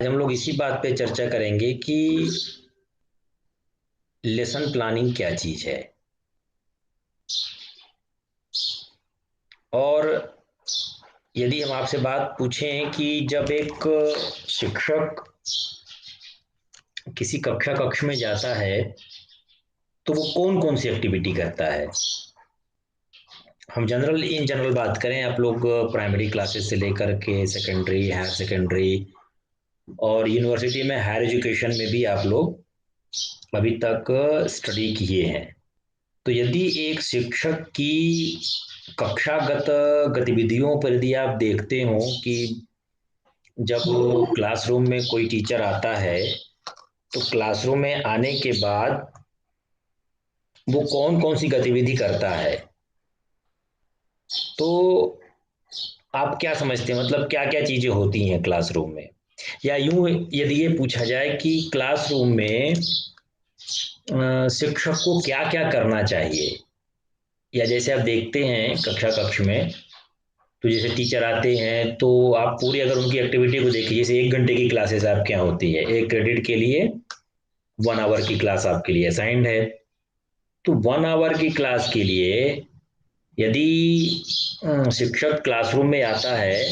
आज हम लोग इसी बात पे चर्चा करेंगे कि लेसन प्लानिंग क्या चीज है। और यदि हम आपसे बात पूछें कि जब एक शिक्षक किसी कक्ष में जाता है तो वो कौन कौन सी एक्टिविटी करता है। हम इन जनरल बात करें, आप लोग प्राइमरी क्लासेस से लेकर के सेकेंडरी, हायर सेकेंडरी और यूनिवर्सिटी में, हायर एजुकेशन में भी आप लोग अभी तक स्टडी किए हैं। तो यदि एक शिक्षक की कक्षागत गतिविधियों पर यदि आप देखते हो कि जब क्लासरूम में कोई टीचर आता है तो क्लासरूम में आने के बाद वो कौन कौन सी गतिविधि करता है, तो आप क्या समझते हैं, मतलब क्या क्या चीजें होती हैं क्लासरूम में। या यूं यदि ये पूछा जाए कि क्लासरूम में शिक्षक को क्या क्या करना चाहिए। या जैसे आप देखते हैं कक्ष में, तो जैसे टीचर आते हैं तो आप पूरी अगर उनकी एक्टिविटी को देखिए, जैसे 1 घंटे की क्लासेस आपके यहाँ होती है, 1 क्रेडिट के लिए 1 आवर की क्लास आपके लिए असाइंड है। तो 1 आवर की क्लास के लिए यदि शिक्षक क्लासरूम में आता है,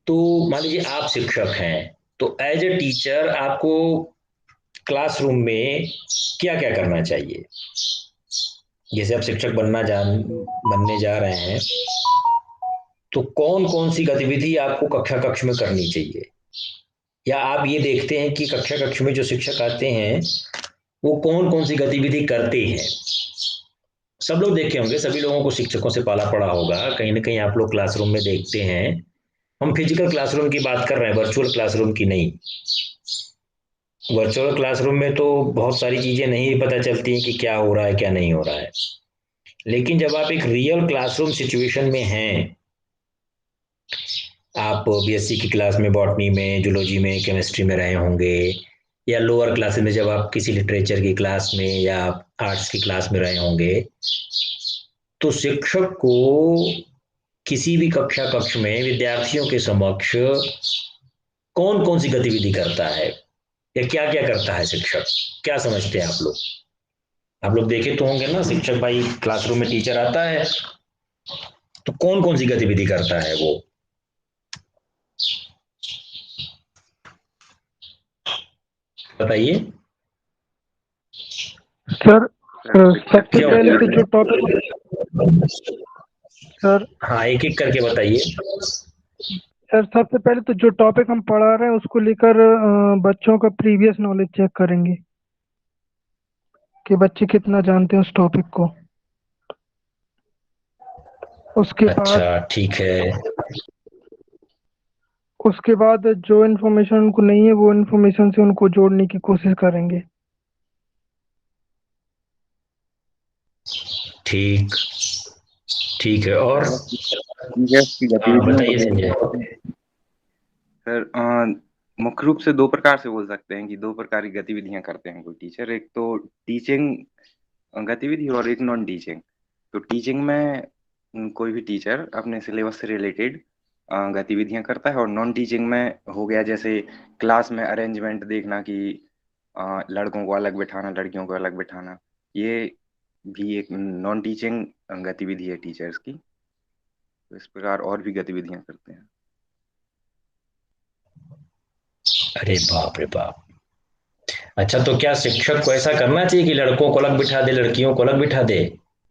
तो मान लीजिए आप शिक्षक हैं, तो एज ए टीचर आपको क्लासरूम में क्या क्या करना चाहिए। जैसे आप शिक्षक बनने जा रहे हैं, तो कौन कौन सी गतिविधि आपको कक्ष में करनी चाहिए। या आप ये देखते हैं कि कक्ष में जो शिक्षक आते हैं वो कौन कौन सी गतिविधि करते हैं। सब लोग देखे होंगे, सभी लोगों को शिक्षकों से पाला पड़ा होगा, कहीं ना कहीं आप लोग क्लासरूम में देखते हैं। हम फिजिकल क्लासरूम की बात कर रहे हैं, वर्चुअल क्लासरूम की नहीं। वर्चुअल क्लासरूम में तो बहुत सारी चीजें नहीं पता चलती हैं कि क्या हो रहा है क्या नहीं हो रहा है। लेकिन जब आप एक रियल क्लासरूम सिचुएशन में हैं, आप बीएससी की क्लास में, बॉटनी में, जूलॉजी में, केमिस्ट्री में रहे होंगे, या लोअर क्लासेस में जब आप किसी लिटरेचर की क्लास में या आर्ट्स की क्लास में रहे होंगे, तो शिक्षक को किसी भी कक्ष में विद्यार्थियों के समक्ष कौन कौन सी गतिविधि करता है या क्या क्या करता है शिक्षक, क्या समझते हैं आप लोग देखे तो होंगे ना, शिक्षक भाई क्लासरूम में टीचर आता है तो कौन कौन सी गतिविधि करता है वो, बताइए। सर सर शिक्षक सबसे क्यों? पहले तो जो टॉपिक सर हाँ, एक एक करके बताइए। सर सबसे पहले तो जो टॉपिक हम पढ़ा रहे हैं उसको लेकर बच्चों का प्रीवियस नॉलेज चेक करेंगे कि बच्चे कितना जानते हैं उस टॉपिक को। उसके बाद अच्छा, ठीक है। उसके बाद जो इन्फॉर्मेशन उनको नहीं है वो इन्फॉर्मेशन से उनको जोड़ने की कोशिश करेंगे। ठीक, ठीक है। और टीचर्स की हाँ, गतिविधियों को बताइए देखते संजय। हैं सर। मुख्य रूप से दो प्रकार से बोल सकते हैं कि दो प्रकार की गतिविधियां करते हैं कोई टीचर। एक तो टीचिंग गतिविधि और एक नॉन टीचिंग। तो टीचिंग में कोई भी टीचर अपने सिलेबस से रिलेटेड गतिविधियां करता है, और नॉन टीचिंग में हो गया जैसे क्लास में अरेंजमेंट देखना कि लड़कों को अलग बिठाना, लड़कियों को अलग बिठाना। ये भी एक नॉन टीचिंग गतिविधि है टीचर्स की। तो इस प्रकार और भी गतिविधियां करते हैं। अरे बाप रे बाप। अच्छा, तो क्या शिक्षक को ऐसा करना चाहिए कि लड़कों को अलग बिठा दे, लड़कियों को अलग बिठा दे।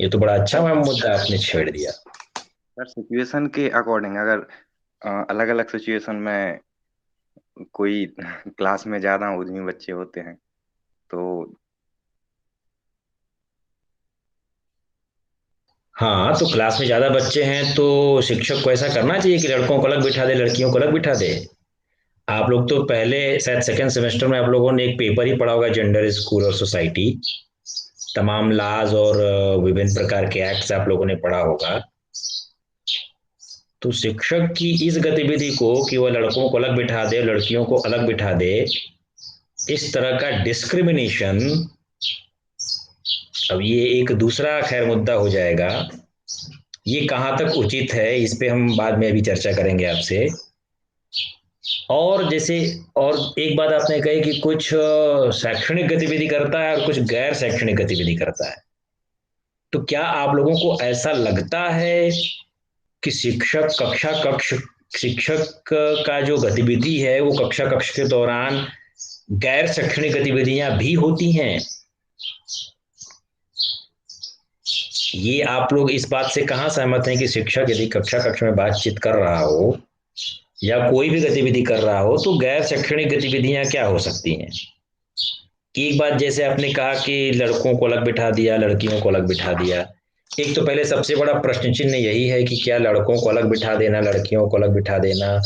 ये तो बड़ा अच्छा मुद्दा आपने छेड़ दिया। सर सिचुएशन के अकॉर्डिंग, अगर अलग अलग सिचुएशन में कोई क्लास में ज्यादा उद्यमी बच्चे होते हैं तो हाँ, तो क्लास में ज्यादा बच्चे हैं तो शिक्षक को ऐसा करना चाहिए कि लड़कों को अलग बिठा दे, लड़कियों को अलग बिठा दे। आप लोग तो पहले शायद सेकंड सेमेस्टर में आप लोगों ने एक पेपर ही पढ़ा होगा, जेंडर, स्कूल और सोसाइटी, तमाम लाज और विभिन्न प्रकार के एक्ट्स आप लोगों ने पढ़ा होगा। तो शिक्षक की इस गतिविधि को कि वह लड़कों को अलग बिठा दे, लड़कियों को अलग बिठा दे, इस तरह का डिस्क्रिमिनेशन, अब ये एक दूसरा खैर मुद्दा हो जाएगा। ये कहाँ तक उचित है, इस पे हम बाद में अभी चर्चा करेंगे आपसे। और जैसे, और एक बात आपने कही कि कुछ शैक्षणिक गतिविधि करता है और कुछ गैर शैक्षणिक गतिविधि करता है। तो क्या आप लोगों को ऐसा लगता है कि शिक्षक का जो गतिविधि है वो कक्षा कक्ष के दौरान गैर शैक्षणिक गतिविधियां भी होती हैं? ये आप लोग इस बात से कहाँ सहमत हैं कि शिक्षक यदि कक्षा कक्ष में बातचीत कर रहा हो या कोई भी गतिविधि कर रहा हो तो गैर शैक्षणिक गतिविधियां क्या हो सकती हैं? कि एक बात जैसे आपने कहा कि लड़कों को अलग बिठा दिया, लड़कियों को अलग बिठा दिया। एक तो पहले सबसे बड़ा प्रश्न चिन्ह यही है कि क्या लड़कों को अलग बिठा देना, लड़कियों को अलग बिठा देना,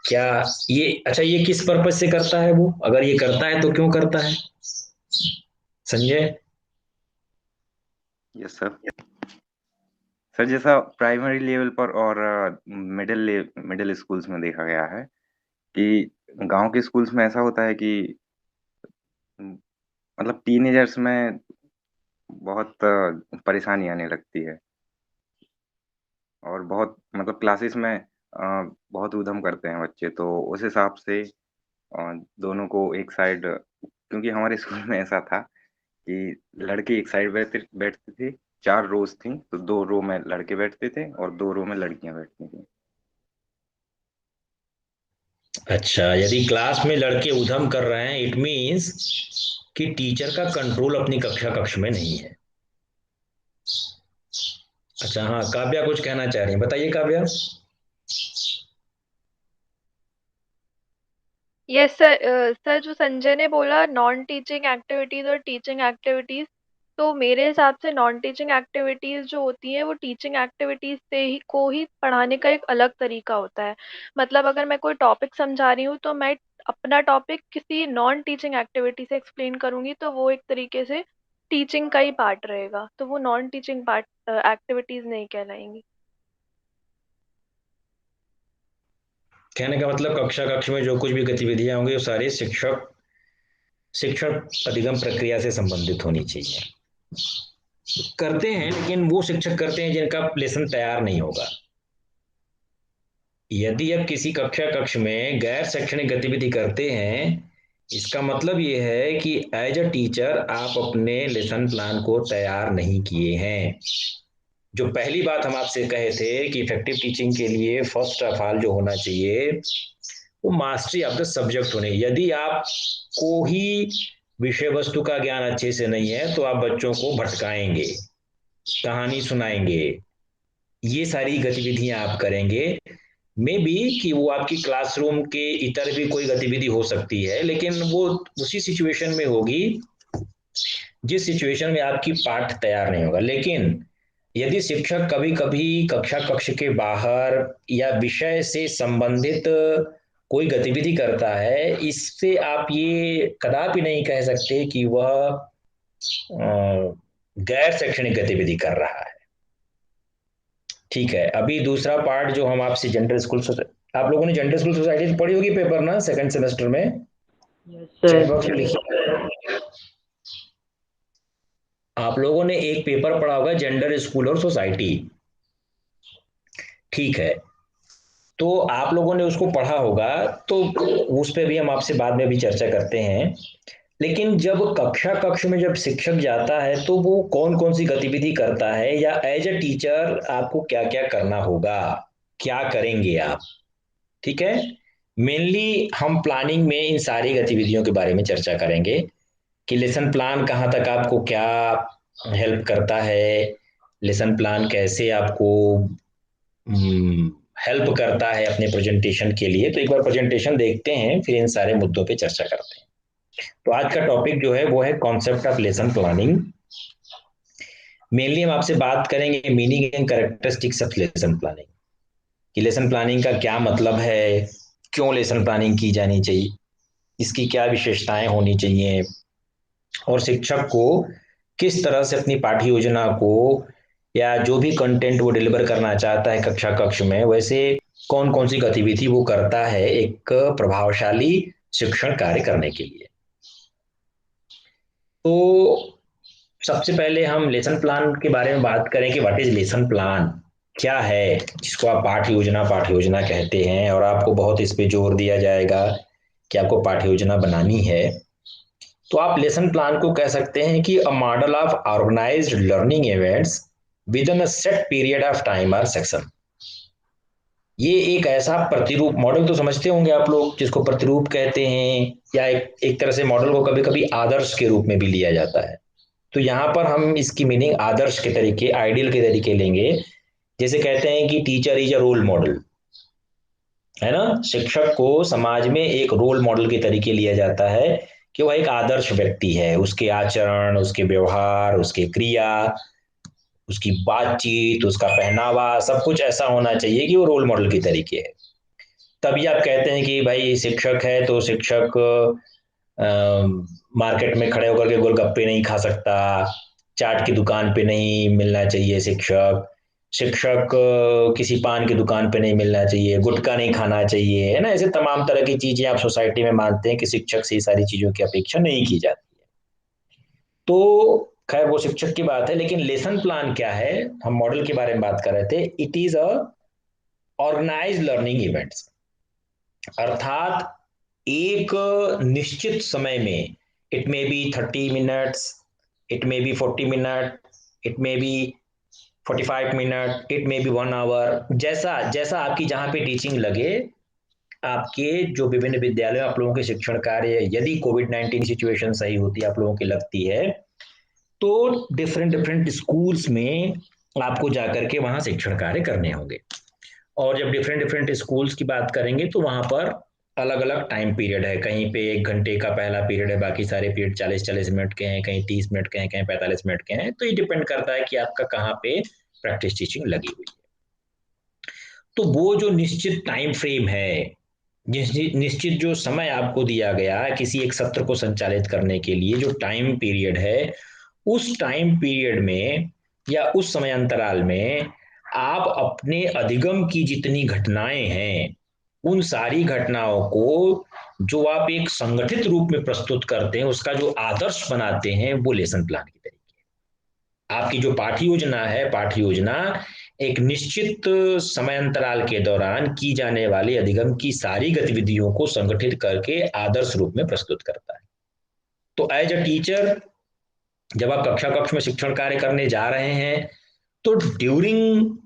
क्या ये, अच्छा, ये किस पर्पज से करता है वो? अगर ये करता है तो क्यों करता है, संजय? Yes sir. सर जैसा प्राइमरी लेवल पर और मिडिल स्कूल्स में देखा गया है कि गांव के स्कूल्स में ऐसा होता है कि मतलब टीनेजर्स में बहुत परेशानी आने लगती है और बहुत मतलब क्लासेस में बहुत उधम करते हैं बच्चे, तो उस हिसाब से दोनों को एक साइड, क्योंकि हमारे स्कूल में ऐसा था कि लड़के एक साइड बैठते बैठते थे। 4 रोज थी तो 2 रो में लड़के बैठते थे और 2 रो में लड़कियां बैठती थी। अच्छा, यदि क्लास में लड़के उधम कर रहे हैं, इट मीन्स कि टीचर का कंट्रोल अपनी कक्षा कक्ष में नहीं है। अच्छा, हाँ, काव्या कुछ कहना चाह रही है, बताइए काव्या। Yes sir. सर जो संजय ने बोला नॉन टीचिंग एक्टिविटीज और टीचिंग एक्टिविटीज, तो मेरे हिसाब से नॉन टीचिंग एक्टिविटीज जो होती हैं वो टीचिंग एक्टिविटीज से ही को ही पढ़ाने का एक अलग तरीका होता है। मतलब अगर मैं कोई टॉपिक समझा रही हूँ तो मैं अपना टॉपिक किसी नॉन टीचिंग एक्टिविटी से एक्सप्लेन करूंगी, तो वो एक तरीके से टीचिंग का ही पार्ट रहेगा, तो वो नॉन टीचिंग पार्ट एक्टिविटीज नहीं कहलाएंगी। कहने का मतलब कक्षा कक्ष में जो कुछ भी गतिविधियां होंगी वो सारी शिक्षण अधिगम प्रक्रिया से संबंधित होनी चाहिए। करते हैं, लेकिन वो शिक्षक करते हैं जिनका लेसन तैयार नहीं होगा। यदि आप किसी कक्षा कक्ष में गैर शैक्षणिक गतिविधि करते हैं, इसका मतलब ये है कि एज अ टीचर आप अपने लेसन प्लान को तैयार नहीं किए हैं। जो पहली बात हम आपसे कहे थे कि इफेक्टिव टीचिंग के लिए फर्स्ट ऑफ ऑल जो होना चाहिए वो मास्टरी ऑफ द सब्जेक्ट होने। यदि आपको ही विषय वस्तु का ज्ञान अच्छे से नहीं है तो आप बच्चों को भटकाएंगे, कहानी सुनाएंगे, ये सारी गतिविधियां आप करेंगे। मे बी कि वो आपकी क्लासरूम के इतर भी कोई गतिविधि हो सकती है, लेकिन वो उसी सिचुएशन में होगी जिस सिचुएशन में आपकी पाठ तैयार नहीं होगा। लेकिन यदि शिक्षक कभी कभी कक्षा कक्ष के बाहर या विषय से संबंधित कोई गतिविधि करता है, इससे आप ये कदापि नहीं कह सकते कि वह गैर शैक्षणिक गतिविधि कर रहा है। ठीक है, अभी दूसरा पार्ट जो हम आपसे जेंडर स्कूल, आप लोगों ने जेंडर स्कूल सोसाइटी पढ़ी होगी पेपर ना, सेकंड सेमेस्टर में? चैट यस बॉक्स में लिखिए। आप लोगों ने एक पेपर पढ़ा होगा, जेंडर स्कूल और सोसाइटी। ठीक है, तो आप लोगों ने उसको पढ़ा होगा, तो उस पर भी हम आपसे बाद में भी चर्चा करते हैं। लेकिन जब कक्षा कक्ष में जब शिक्षक जाता है तो वो कौन कौन सी गतिविधि करता है, या एज अ टीचर आपको क्या क्या करना होगा, क्या करेंगे आप? ठीक है, मेनली हम प्लानिंग में इन सारी गतिविधियों के बारे में चर्चा करेंगे कि लेसन प्लान कहाँ तक आपको क्या हेल्प करता है, लेसन प्लान कैसे आपको हेल्प करता है अपने प्रेजेंटेशन के लिए। तो एक बार प्रेजेंटेशन देखते हैं, फिर इन सारे मुद्दों पे चर्चा करते हैं। तो आज का टॉपिक जो है वो है concept of lesson planning. Mainly हम आपसे बात करेंगे meaning and characteristics of lesson planning, कि लेसन प्लानिंग का क्या मतलब है, क्यों लेसन प्लानिंग की जानी चाहिए, इसकी क्या विशेषताएं होनी चाहिए, और शिक्षक को किस तरह से अपनी पाठ्य योजना को या जो भी कंटेंट वो डिलीवर करना चाहता है कक्षा कक्ष में, वैसे कौन कौन सी गतिविधि वो करता है एक प्रभावशाली शिक्षण कार्य करने के लिए। तो सबसे पहले हम लेसन प्लान के बारे में बात करें कि व्हाट इज लेसन प्लान। क्या है जिसको आप पाठ योजना कहते हैं, और आपको बहुत इस पे जोर दिया जाएगा कि आपको पाठ योजना बनानी है, तो आप लेसन प्लान को कह सकते हैं कि a model of organised learning events within a set period of time और सेक्शन। ये एक ऐसा प्रतिरूप, मॉडल तो समझते होंगे आप लोग जिसको प्रतिरूप कहते हैं, या एक तरह से मॉडल को कभी कभी आदर्श के रूप में भी लिया जाता है। तो यहाँ पर हम इसकी मीनिंग आदर्श के तरीके, आइडियल के तरीके लेंगे। जैसे कहते हैं कि teacher is a role model, है ना। शिक्षक को समाज में एक रोल मॉडल के तरीके लिया जाता है कि वह एक आदर्श व्यक्ति है, उसके आचरण, उसके व्यवहार, उसके क्रिया, उसकी बातचीत, उसका पहनावा, सब कुछ ऐसा होना चाहिए कि वो रोल मॉडल के तरीके है। तभी आप कहते हैं कि भाई शिक्षक है तो शिक्षक मार्केट में खड़े होकर के गोलगप्पे नहीं खा सकता, चाट की दुकान पे नहीं मिलना चाहिए शिक्षक, शिक्षक किसी पान की दुकान पे नहीं मिलना चाहिए, गुटखा नहीं खाना चाहिए, है ना। ऐसे तमाम तरह की चीजें आप सोसाइटी में मानते हैं कि शिक्षक से ये सारी चीजों की अपेक्षा नहीं की जाती है। तो खैर वो शिक्षक की बात है, लेकिन लेसन प्लान क्या है, हम मॉडल के बारे में बात कर रहे थे। It is a organise learning events, अर्थात एक निश्चित समय में, it may be 30 minutes, it may be 40 minute, it may be 45 minute, it may be 1 hour, जैसा जैसा आपकी जहां पे टीचिंग लगे, आपके जो विभिन्न विद्यालयों आप लोगों के शिक्षण कार्य, यदि कोविड-19 सिचुएशन सही होती है आप लोगों की लगती है, तो डिफरेंट डिफरेंट स्कूल्स में आपको जाकर के वहां शिक्षण कार्य करने होंगे। और जब डिफरेंट डिफरेंट स्कूल्स की बात करेंगे तो वहां पर अलग अलग टाइम पीरियड है, कहीं पे 1 घंटे का पहला पीरियड है, बाकी सारे पीरियड 40-40 मिनट के हैं, कहीं 30 मिनट के हैं, कहीं 45 मिनट के हैं। तो ये डिपेंड करता है कि आपका कहाँ पे प्रैक्टिस टीचिंग लगी हुई है। तो वो जो निश्चित टाइम फ्रेम है, निश्चित जो समय आपको दिया गया है किसी एक सत्र को संचालित करने के लिए, जो टाइम पीरियड है, उस टाइम पीरियड में या उस समय अंतराल में आप अपने अधिगम की जितनी घटनाएं हैं, उन सारी घटनाओं को जो आप एक संगठित रूप में प्रस्तुत करते हैं, उसका जो आदर्श बनाते हैं, वो लेसन प्लान की तरीके। आपकी जो पाठ्य योजना है, पाठ्य योजना एक निश्चित समय अंतराल के दौरान की जाने वाली अधिगम की सारी गतिविधियों को संगठित करके आदर्श रूप में प्रस्तुत करता है। तो एज अ टीचर, जब आप कक्षा कक्ष में शिक्षण कार्य करने जा रहे हैं, तो ड्यूरिंग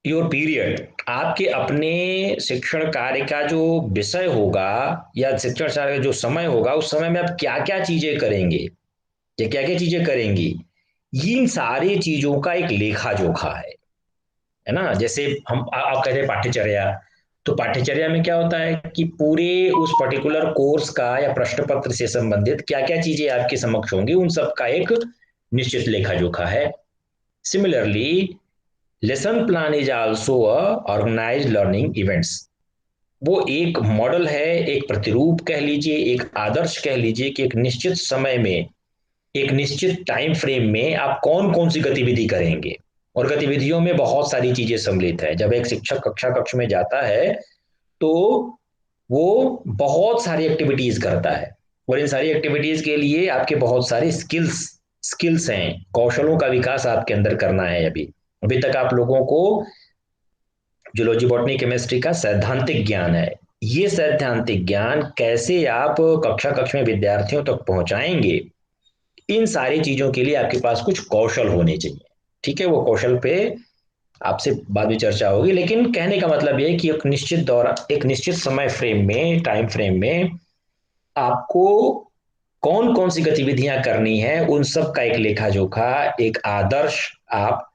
योर पीरियड आपके अपने शिक्षण कार्य का जो विषय होगा या शिक्षण कार्य का जो समय होगा, उस समय में आप क्या क्या चीजें करेंगे, ये क्या क्या चीजें करेंगी, इन सारी चीजों का एक लेखा जोखा है ना। जैसे हम आप कहते हैं पाठ्यचर्या, तो पाठ्यचर्या में क्या होता है कि पूरे उस पर्टिकुलर कोर्स का या प्रश्न पत्र से संबंधित क्या क्या चीजें आपके समक्ष होंगी, उन सब का एक निश्चित लेखा जोखा है। Similarly lesson plan is also a organised learning events. वो एक मॉडल है, एक प्रतिरूप कह लीजिए, एक आदर्श कह लीजिए कि एक निश्चित समय में, एक निश्चित टाइम फ्रेम में आप कौन कौन सी गतिविधि करेंगे। और गतिविधियों में बहुत सारी चीजें सम्मिलित है। जब एक शिक्षक कक्षा कक्ष में जाता है तो वो बहुत सारी एक्टिविटीज करता है, और इन सारी एक्टिविटीज के लिए आपके बहुत सारे स्किल्स हैं, कौशलों का विकास आपके अंदर करना है। अभी अभी तक आप लोगों को जूलॉजी, बॉटनी, केमिस्ट्री का सैद्धांतिक ज्ञान है। ये सैद्धांतिक ज्ञान कैसे आप कक्षा कक्ष में विद्यार्थियों तक पहुंचाएंगे, इन सारी चीजों के लिए आपके पास कुछ कौशल होने चाहिए। ठीक है, वो कौशल पे आपसे बाद में चर्चा होगी, लेकिन कहने का मतलब यह है कि एक निश्चित दौर, एक निश्चित समय फ्रेम में, टाइम फ्रेम में आपको कौन कौन सी गतिविधियां करनी है, उन सब का एक लेखा जोखा, एक आदर्श आप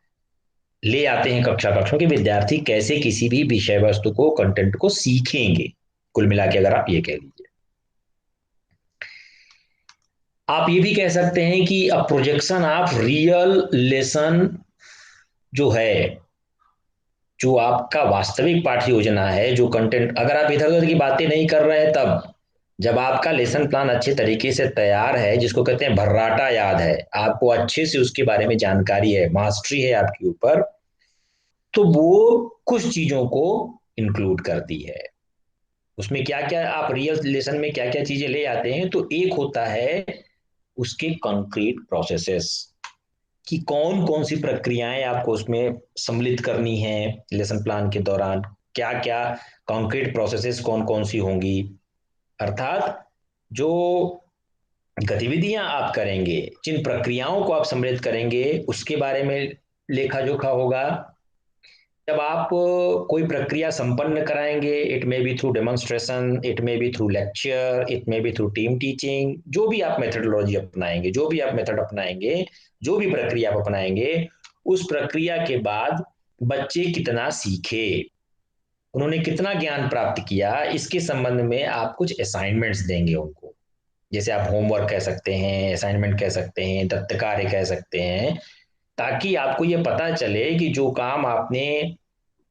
ले आते हैं कक्षा कक्ष में कि विद्यार्थी कैसे किसी भी विषय वस्तु को, कंटेंट को सीखेंगे। कुल मिला के अगर आप ये कह लीजिए, आप ये भी कह सकते हैं कि अ प्रोजेक्शन ऑफ रियल लेसन जो है, जो आपका वास्तविक पाठ्य योजना है, जो कंटेंट, अगर आप इधर उधर की बातें नहीं कर रहे हैं, तब जब आपका लेसन प्लान अच्छे तरीके से तैयार है, जिसको कहते हैं भर्राटा याद है, आपको अच्छे से उसके बारे में जानकारी है, मास्टरी है आपके ऊपर, तो वो कुछ चीजों को इंक्लूड करती है। उसमें क्या क्या आप रियल लेसन में क्या क्या चीजें ले आते हैं, तो एक होता है उसके कंक्रीट प्रोसेसेस, कि कौन कौन सी प्रक्रियाएं आपको उसमें सम्मिलित करनी है लेसन प्लान के दौरान, क्या क्या कॉन्क्रीट प्रोसेसेस कौन कौन सी होंगी, अर्थात जो गतिविधियां आप करेंगे, जिन प्रक्रियाओं को आप सम्मिलित करेंगे उसके बारे में लेखा जोखा होगा। जब आप कोई प्रक्रिया संपन्न कराएंगे, it may B through demonstration, it may B through lecture, it may B through team teaching, जो भी आप मेथडोलॉजी अपनाएंगे, जो भी आप मेथड अपनाएंगे, जो भी प्रक्रिया आप अपनाएंगे, उस प्रक्रिया के बाद बच्चे कितना सीखे, उन्होंने कितना ज्ञान प्राप्त किया, इसके संबंध में आप कुछ असाइनमेंट्स देंगे उनको। जैसे आप होमवर्क कह सकते हैं, असाइनमेंट कह सकते हैं, दत्त कार्य कह सकते हैं, ताकि आपको ये पता चले कि जो काम आपने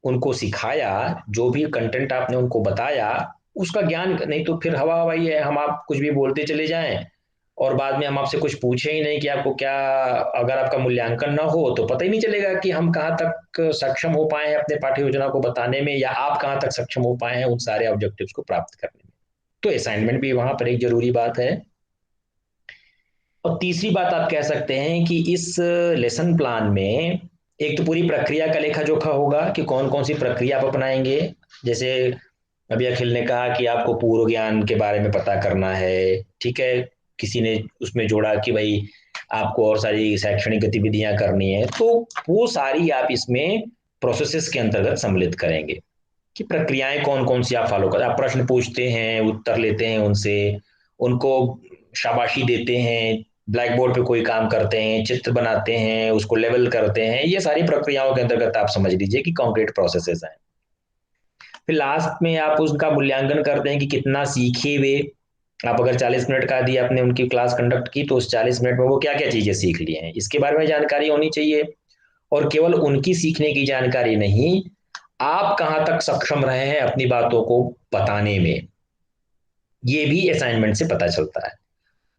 उनको सिखाया, जो भी कंटेंट आपने उनको बताया, उसका ज्ञान, नहीं तो फिर हवा हवाई है, हम आप कुछ भी बोलते चले जाएं और बाद में हम आपसे कुछ पूछे ही नहीं कि आपको क्या, अगर आपका मूल्यांकन ना हो तो पता ही नहीं चलेगा कि हम कहाँ तक सक्षम हो पाए हैं अपने पाठ्य योजना को बताने में, या आप कहाँ तक सक्षम हो पाए हैं उन सारे ऑब्जेक्टिव्स को प्राप्त करने में। तो असाइनमेंट भी वहां पर एक जरूरी बात है। और तीसरी बात आप कह सकते हैं कि इस लेसन प्लान में एक तो पूरी प्रक्रिया का लेखा जोखा होगा कि कौन कौन सी प्रक्रिया आप अपनाएंगे। जैसे अभी अखिल ने कहा कि आपको पूर्व ज्ञान के बारे में पता करना है, ठीक है, किसी ने उसमें जोड़ा कि भाई आपको और सारी शैक्षणिक गतिविधियां करनी है, तो वो सारी आप इसमें प्रोसेसेस के अंतर्गत सम्मिलित करेंगे कि प्रक्रियाएं कौन कौन सी आप फॉलो कर, आप प्रश्न पूछते हैं, उत्तर लेते हैं उनसे, उनको शाबाशी देते हैं, ब्लैक बोर्ड पे कोई काम करते हैं, चित्र बनाते हैं, उसको लेवल करते हैं, ये सारी प्रक्रियाओं के अंतर्गत आप समझ लीजिए कि कॉन्क्रीट प्रोसेसेस हैं। फिर लास्ट में आप उसका मूल्यांकन करते हैं कि कितना सीखे वे। आप अगर 40 मिनट का दिया आपने उनकी क्लास कंडक्ट की, तो उस 40 मिनट में वो क्या क्या चीजें सीख ली हैं इसके बारे में जानकारी होनी चाहिए। और केवल उनकी सीखने की जानकारी नहीं, आप कहां तक सक्षम रहे हैं अपनी बातों को बताने में, ये भी असाइनमेंट से पता चलता है।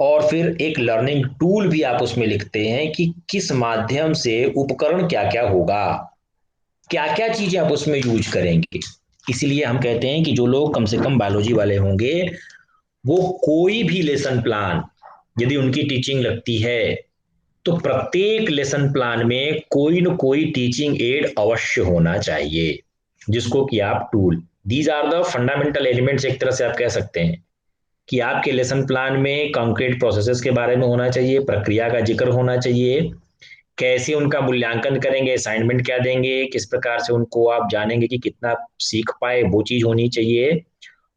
और फिर एक लर्निंग टूल भी आप उसमें लिखते हैं कि किस माध्यम से उपकरण क्या क्या होगा, क्या क्या चीजें आप उसमें यूज करेंगे। इसलिए हम कहते हैं कि जो लोग कम से कम बायोलॉजी वाले होंगे, वो कोई भी लेसन प्लान यदि उनकी टीचिंग लगती है, तो प्रत्येक लेसन प्लान में कोई न कोई टीचिंग एड अवश्य होना चाहिए, जिसको कि आप tool, these are the fundamental elements, एक तरह से आप कह सकते हैं कि आपके लेसन प्लान में कॉन्क्रीट प्रोसेसेस के बारे में होना चाहिए, प्रक्रिया का जिक्र होना चाहिए, कैसे उनका मूल्यांकन करेंगे, असाइनमेंट क्या देंगे, किस प्रकार से उनको आप जानेंगे कि कितना सीख पाए, वो चीज होनी चाहिए,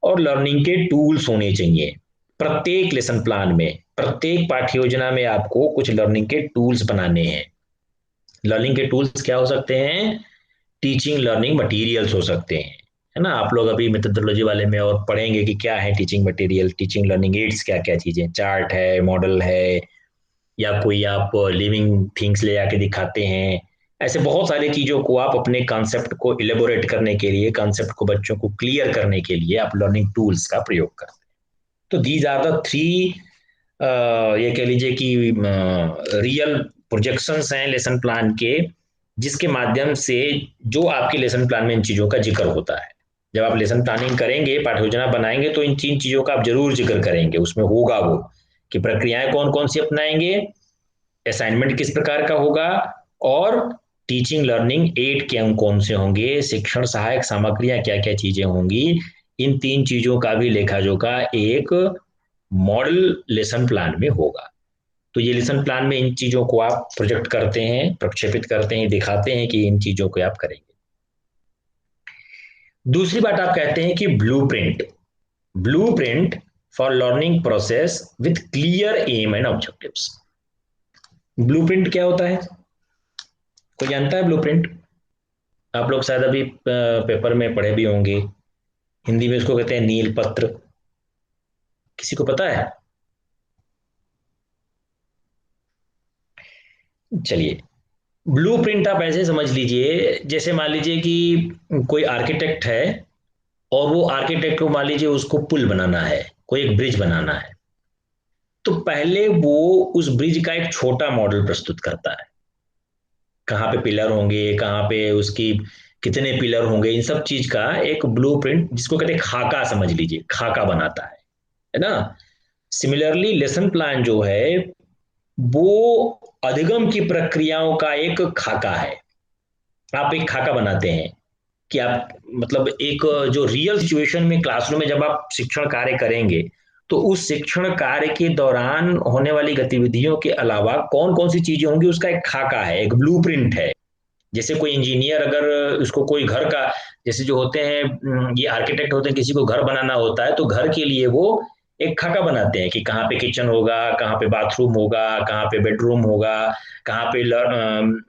और लर्निंग के टूल्स होने चाहिए। प्रत्येक लेसन प्लान में, प्रत्येक पाठ्य योजना में आपको कुछ लर्निंग के टूल्स बनाने हैं। लर्निंग के टूल्स क्या हो सकते हैं? टीचिंग लर्निंग मटेरियल्स हो सकते हैं, है ना। आप लोग अभी मेथोडोलॉजी वाले में और पढ़ेंगे कि क्या है teaching material, teaching learning aids क्या क्या चीजें, चार्ट है, मॉडल है, या कोई आप लिविंग थिंग्स ले आके दिखाते हैं। ऐसे बहुत सारी चीजों को आप अपने कॉन्सेप्ट को इलेबोरेट करने के लिए, कॉन्सेप्ट को बच्चों को क्लियर करने के लिए आप लर्निंग टूल्स का प्रयोग करते हैं। तो दीज आर द थ्री, ये कह लीजिए कि रियल प्रोजेक्शंस हैं लेसन प्लान के, जिसके माध्यम से जो आपके लेसन प्लान में इन चीजों का जिक्र होता है। जब आप लेसन प्लानिंग करेंगे, पाठ्य योजना बनाएंगे, तो इन तीन चीजों का आप जरूर जिक्र करेंगे, उसमें होगा वो कि प्रक्रियाएं कौन कौन सी अपनाएंगे, असाइनमेंट किस प्रकार का होगा, और टीचिंग लर्निंग एड क्या कौन से होंगे, शिक्षण सहायक सामग्रियां क्या क्या चीजें होंगी। इन तीन चीजों का भी लेखा जोखा एक मॉडल लेसन प्लान में होगा। तो ये लेसन प्लान में इन चीजों को आप प्रोजेक्ट करते हैं, प्रक्षेपित करते हैं, दिखाते हैं कि इन चीजों को आप करेंगे। दूसरी बात आप कहते हैं कि blueprint for learning process with clear aim and objectives. Blueprint क्या होता है? कोई जानता है ब्लूप्रिंट? आप लोग शायद अभी पेपर में पढ़े भी होंगे, हिंदी में इसको कहते हैं नील पत्र। किसी को पता है? चलिए, ब्लूप्रिंट आप ऐसे समझ लीजिए, जैसे मान लीजिए कि कोई आर्किटेक्ट है और वो आर्किटेक्ट को मान लीजिए उसको पुल बनाना है, कोई एक ब्रिज बनाना है, तो पहले वो उस ब्रिज का एक छोटा मॉडल प्रस्तुत करता है, कहाँ पे पिलर होंगे, कहाँ पे उसकी कितने पिलर होंगे, इन सब चीज का एक ब्लूप्रिंट, जिसको कहते हैं खाका, समझ लीजिए खाका बनाता है ना। सिमिलरली लेसन प्लान जो है वो अधिगम की प्रक्रियाओं का एक खाका है। आप एक खाका बनाते हैं कि आप मतलब एक जो रियल सिचुएशन में क्लासरूम में जब आप शिक्षण कार्य करेंगे तो उस शिक्षण कार्य के दौरान होने वाली गतिविधियों के अलावा कौन कौन सी चीजें होंगी उसका एक खाका है, एक ब्लूप्रिंट है। जैसे कोई इंजीनियर अगर उसको कोई घर का, जैसे जो होते हैं ये आर्किटेक्ट होते हैं, किसी को घर बनाना होता है तो घर के लिए वो एक खाका बनाते हैं कि कहाँ पे किचन होगा, कहाँ पे बाथरूम होगा, कहाँ पे बेडरूम होगा, कहाँ पे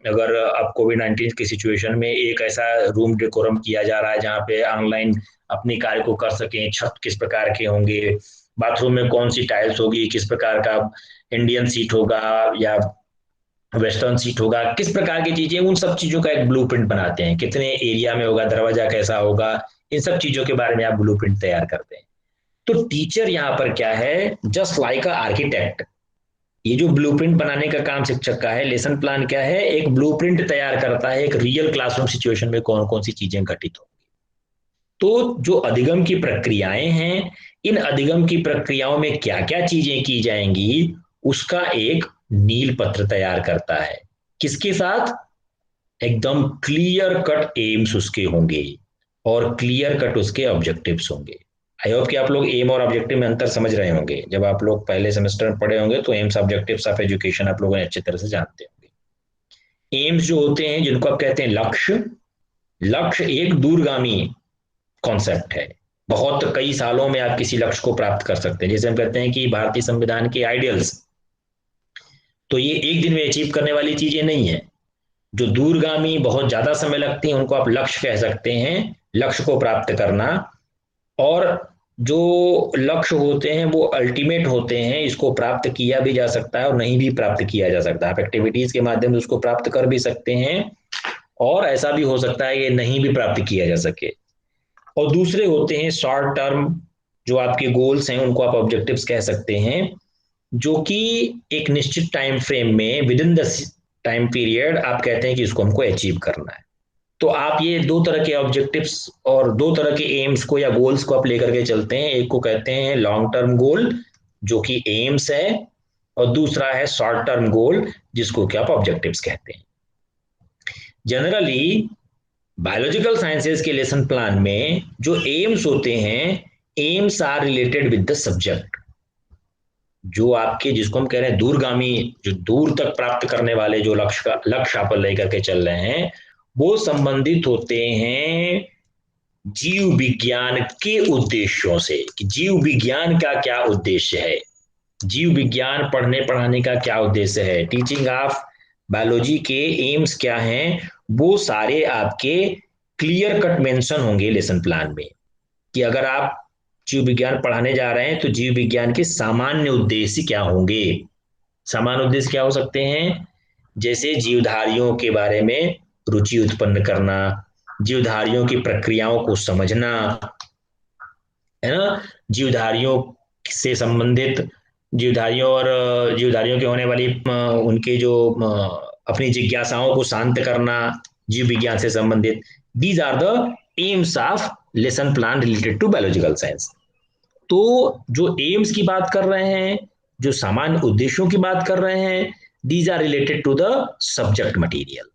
अगर अब कोविड-19 की सिचुएशन में एक ऐसा रूम डेकोरम किया जा रहा है जहाँ पे ऑनलाइन अपनी कार्य को कर सकें, छत किस प्रकार के होंगे, बाथरूम में कौन सी टाइल्स होगी, किस प्रकार का इंडियन सीट होगा या वेस्टर्न सीट होगा, किस प्रकार की चीजें, उन सब चीजों का एक ब्लूप्रिंट बनाते हैं, कितने एरिया में होगा, दरवाजा कैसा होगा, इन सब चीजों के बारे में आप ब्लूप्रिंट तैयार करते हैं। तो टीचर यहाँ पर क्या है, जस्ट लाइक अ आर्किटेक्ट, ये जो ब्लूप्रिंट बनाने का काम शिक्षक का है, लेसन प्लान क्या है, एक ब्लूप्रिंट तैयार करता है एक रियल क्लासरूम सिचुएशन में कौन कौन सी चीजें घटित हो। तो जो अधिगम की प्रक्रियाएं हैं, इन अधिगम की प्रक्रियाओं में क्या क्या चीजें की जाएंगी उसका एक नील पत्र तैयार करता है। किसके साथ? एकदम क्लियर कट एम्स उसके होंगे और क्लियर कट उसके ऑब्जेक्टिव्स होंगे। आई होप कि आप लोग एम और ऑब्जेक्टिव में अंतर समझ रहे होंगे। जब आप लोग पहले सेमेस्टर में पढ़े होंगे तो एम्स ऑब्जेक्टिव्स ऑफ एजुकेशन आप लोगों ने अच्छी तरह से जानते होंगे। एम्स जो होते हैं जिनको आप कहते हैं लक्ष्य, लक्ष्य एक दूरगामी कॉन्सेप्ट है। बहुत कई सालों में आप किसी लक्ष्य को प्राप्त कर सकते हैं। जैसे हम कहते हैं कि भारतीय संविधान के आइडियल्स, तो ये एक दिन में अचीव करने वाली चीजें नहीं है। जो दूरगामी बहुत ज्यादा समय लगती है उनको आप लक्ष्य कह सकते हैं, लक्ष्य को प्राप्त करना। और जो लक्ष्य होते हैं वो अल्टीमेट होते हैं, इसको प्राप्त किया भी जा सकता है और नहीं भी प्राप्त किया जा सकता है। आप एक्टिविटीज के माध्यम से उसको प्राप्त कर भी सकते हैं और ऐसा भी हो सकता है कि नहीं भी प्राप्त किया जा सके। और दूसरे होते हैं शॉर्ट टर्म, जो आपके गोल्स हैं उनको आप ऑब्जेक्टिव्स कह सकते हैं, जो कि एक निश्चित टाइम फ्रेम में with in the time period आप कहते हैं कि इसको हमको अचीव करना है। तो आप ये दो तरह के ऑब्जेक्टिव्स और दो तरह के एम्स को या गोल्स को आप लेकर के चलते हैं। एक को कहते हैं लॉन्ग टर्म गोल जो कि एम्स है, और दूसरा है शॉर्ट टर्म गोल जिसको कि आप ऑब्जेक्टिव्स कहते हैं। जनरली बायोलॉजिकल साइंसेज के लेसन प्लान में जो एम्स होते हैं, aims are related with the subject. जो आपके जिसको हम कह रहे हैं दूरगामी, जो दूर तक प्राप्त करने वाले जो लक्ष्य आप लेकर के चल रहे हैं, वो संबंधित होते हैं जीव विज्ञान के उद्देश्यों से कि जीव विज्ञान का क्या उद्देश्य है, जीव विज्ञान पढ़ने पढ़ाने का क्या उद्देश्य है, टीचिंग ऑफ बायोलॉजी के एम्स क्या हैं, वो सारे आपके क्लियर कट मेंशन होंगे लेसन प्लान में। कि अगर आप जीव विज्ञान पढ़ाने जा रहे हैं तो जीव विज्ञान के सामान्य उद्देश्य क्या होंगे। सामान्य उद्देश्य क्या हो सकते हैं? जैसे जीवधारियों के बारे में रुचि उत्पन्न करना, जीवधारियों की प्रक्रियाओं को समझना, है ना, जीवधारियों से संबंधित जीवधारियों और जीवधारियों के होने वाली उनके जो अपनी जिज्ञासाओं को शांत करना, जीव विज्ञान से संबंधित। These are the aims of lesson plan related to biological science. तो जो एम्स की बात कर रहे हैं, जो सामान्य उद्देश्यों की बात कर रहे हैं, these are related to the subject material.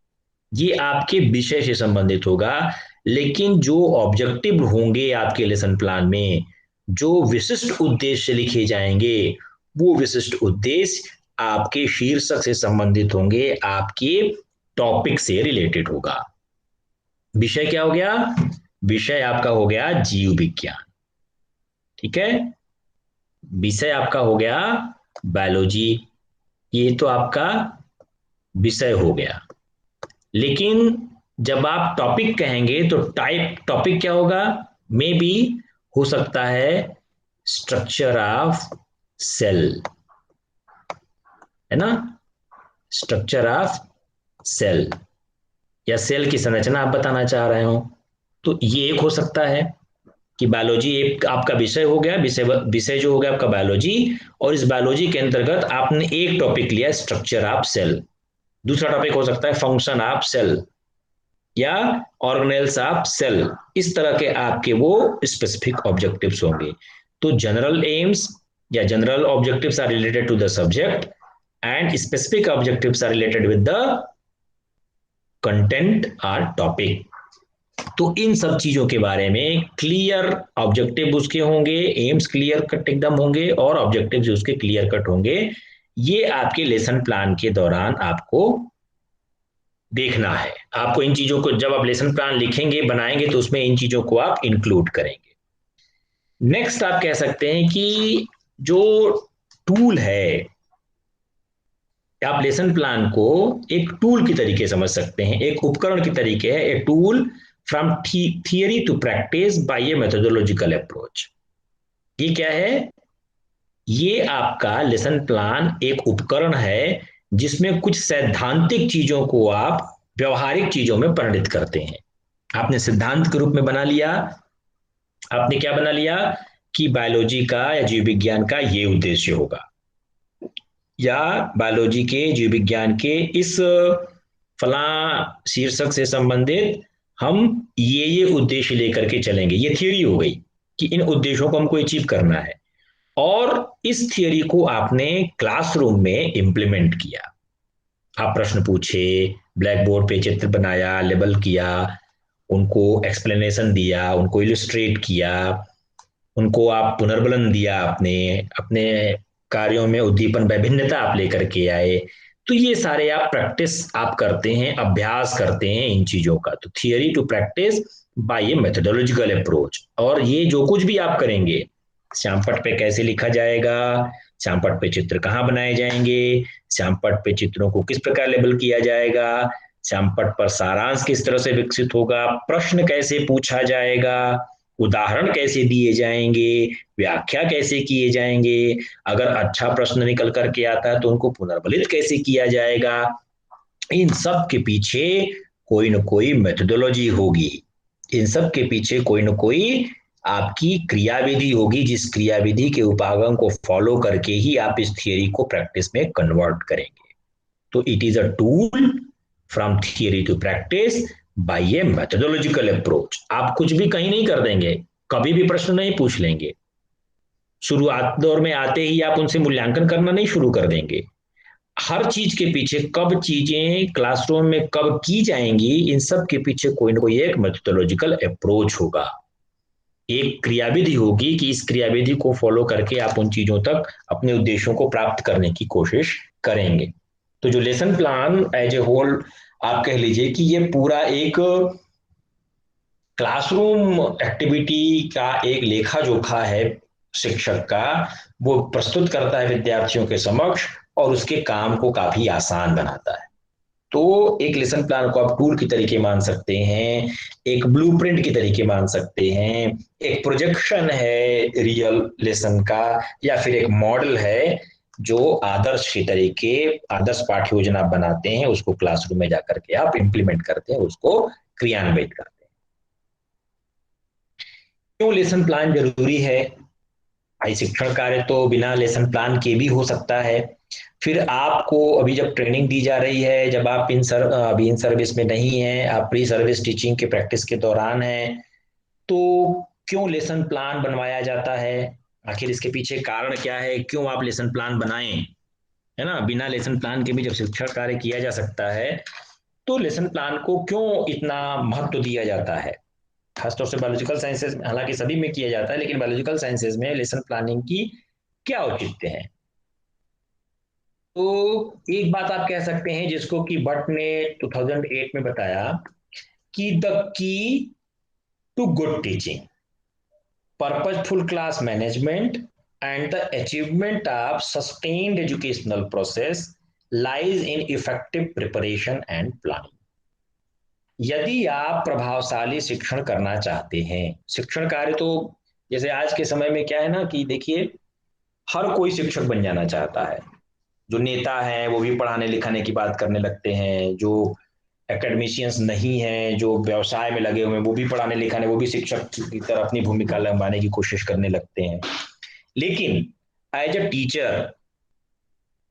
ये आपके विषय से संबंधित होगा। लेकिन जो ऑब्जेक्टिव होंगे आपके लेसन प्लान में, जो विशिष्ट उद्देश्य लिखे जाएंगे, वो विशिष्ट उद्देश्य आपके शीर्षक से संबंधित होंगे, आपके टॉपिक से रिलेटेड होगा। विषय क्या हो गया? विषय आपका हो गया जीव विज्ञान, ठीक है। विषय आपका हो गया बायोलॉजी, ये तो आपका विषय हो गया। लेकिन जब आप टॉपिक कहेंगे तो टॉपिक क्या होगा? मे बी हो सकता है स्ट्रक्चर ऑफ सेल, है ना, स्ट्रक्चर ऑफ सेल, या सेल की संरचना आप बताना चाह रहे हो, तो ये एक हो सकता है कि बायोलॉजी एक आपका विषय हो गया, विषय जो हो गया आपका बायोलॉजी, और इस बायोलॉजी के अंतर्गत आपने एक टॉपिक लिया स्ट्रक्चर ऑफ सेल। दूसरा टॉपिक हो सकता है फंक्शन ऑफ सेल या ऑर्गेनेल्स ऑफ सेल। इस तरह के आपके वो स्पेसिफिक ऑब्जेक्टिव्स होंगे। तो जनरल एम्स या general objectives are related to the subject and specific objectives are related with the content or topic. तो इन सब चीजों के बारे में क्लियर ऑब्जेक्टिव उसके होंगे, एम्स क्लियर कट एकदम होंगे और ऑब्जेक्टिव्स उसके क्लियर कट होंगे। ये आपके लेसन प्लान के दौरान आपको देखना है। आपको इन चीजों को जब आप लेसन प्लान लिखेंगे बनाएंगे तो उसमें इन चीजों को आप इंक्लूड करेंगे। नेक्स्ट आप कह सकते हैं कि जो टूल है, आप लेसन प्लान को एक टूल की तरीके समझ सकते हैं, एक उपकरण की तरीके है, a tool from theory to practice by a methodological approach. ये क्या है? ये आपका लेसन प्लान एक उपकरण है जिसमें कुछ सैद्धांतिक चीजों को आप व्यवहारिक चीजों में परिणित करते हैं। आपने सिद्धांत के रूप में बना लिया, आपने क्या बना लिया कि बायोलॉजी का या जीव विज्ञान का ये उद्देश्य होगा, या बायोलॉजी के जीव विज्ञान के इस फला शीर्षक से संबंधित हम ये उद्देश्य लेकर के चलेंगे। ये थियरी हो गई कि इन उद्देश्यों को हमको अचीव करना है, और इस थियरी को आपने क्लासरूम में इंप्लीमेंट किया। आप प्रश्न पूछे, ब्लैक बोर्ड पे चित्र बनाया, लेबल किया, उनको एक्सप्लेनेशन दिया, उनको इलस्ट्रेट किया, उनको आप पुनर्बलन दिया, अपने कार्यों में उद्दीपन विभिन्नता आप लेकर के आए। तो ये सारे आप प्रैक्टिस आप करते हैं, अभ्यास करते हैं इन चीजों का। तो theory to practice by a methodological approach. और ये जो कुछ भी आप करेंगे, श्यामपट्ट पे कैसे लिखा जाएगा, श्यामपट्ट पे चित्र कहाँ बनाए जाएंगे, श्यामपट्ट पे चित्रों को किस प्रकार लेबल किया जाएगा, श्यामपट्ट पर सारांश किस तरह से विकसित होगा, प्रश्न कैसे पूछा जाएगा, उदाहरण कैसे दिए जाएंगे, व्याख्या कैसे किए जाएंगे, अगर अच्छा प्रश्न निकल करके आता है तो उनको पुनर्बलित कैसे किया जाएगा, इन सब के पीछे कोई न कोई मेथोडोलॉजी होगी। इन सब के पीछे कोई न कोई आपकी क्रियाविधि होगी, जिस क्रियाविधि के उपागम को फॉलो करके ही आप इस थियरी को प्रैक्टिस में कन्वर्ट करेंगे। तो it is a tool from theory to practice by a methodological approach. आप कुछ भी कहीं नहीं कर देंगे, कभी भी प्रश्न नहीं पूछ लेंगे, शुरुआत दौर में आते ही आप उनसे मूल्यांकन करना नहीं शुरू कर देंगे। हर चीज के पीछे कब चीजें क्लासरूम में कब की जाएंगी, इन सब के पीछे कोई ना कोई एक मेथोडोलॉजिकल अप्रोच होगा, एक क्रियाविधि होगी कि इस क्रियाविधि को फॉलो करके आप उन चीजों तक अपने उद्देश्यों को प्राप्त करने की कोशिश करेंगे। तो जो lesson plan as a whole आप कह लीजिए कि ये पूरा एक क्लासरूम एक्टिविटी का एक लेखा जोखा है शिक्षक का, वो प्रस्तुत करता है विद्यार्थियों के समक्ष और उसके काम को काफी आसान बनाता है। तो एक लेसन प्लान को आप टूल की तरीके मान सकते हैं, एक ब्लूप्रिंट की तरीके मान सकते हैं, एक प्रोजेक्शन है रियल लेसन का, या फिर एक मॉडल है जो आदर्श के तरीके, आदर्श पाठ्य योजना बनाते हैं, उसको क्लासरूम में जाकर के आप इंप्लीमेंट करते हैं, उसको क्रियान्वित करते हैं। क्यों लेसन प्लान जरूरी है? भाई शिक्षण कार्य तो बिना लेसन प्लान के भी हो सकता है। फिर आपको अभी जब ट्रेनिंग दी जा रही है, जब आप अभी इन सर्विस में नहीं है, आप प्री सर्विस टीचिंग के प्रैक्टिस के दौरान है, तो क्यों लेसन प्लान बनवाया जाता है? आखिर इसके पीछे कारण क्या है, क्यों आप लेसन प्लान बनाएं, है ना? बिना लेसन प्लान के भी जब शिक्षण कार्य किया जा सकता है, तो लेसन प्लान को क्यों इतना महत्व दिया जाता है? खासतौर से बायोलॉजिकल साइंसेज, हालांकि सभी में किया जाता है, लेकिन बायोलॉजिकल साइंसेज में लेसन प्लानिंग की क्या औचित्य है? तो एक बात आप कह सकते हैं जिसको कि भट्ट ने 2008 में बताया कि the key to good teaching, purposeful class management and the achievement of sustained educational process lies in effective preparation and planning. यदि आप प्रभावशाली शिक्षण करना चाहते हैं, शिक्षण कार्य तो जैसे आज के समय में क्या है ना कि देखिए हर कोई शिक्षक बन जाना चाहता है। जो नेता हैं वो भी पढ़ाने लिखाने की बात करने लगते हैं, जो एकेडमिशियंस नहीं हैं, जो व्यवसाय में लगे हुए हैं, वो भी पढ़ाने लिखाने, वो भी शिक्षक की तरह अपनी भूमिका निभाने की कोशिश करने लगते हैं। लेकिन एज अ टीचर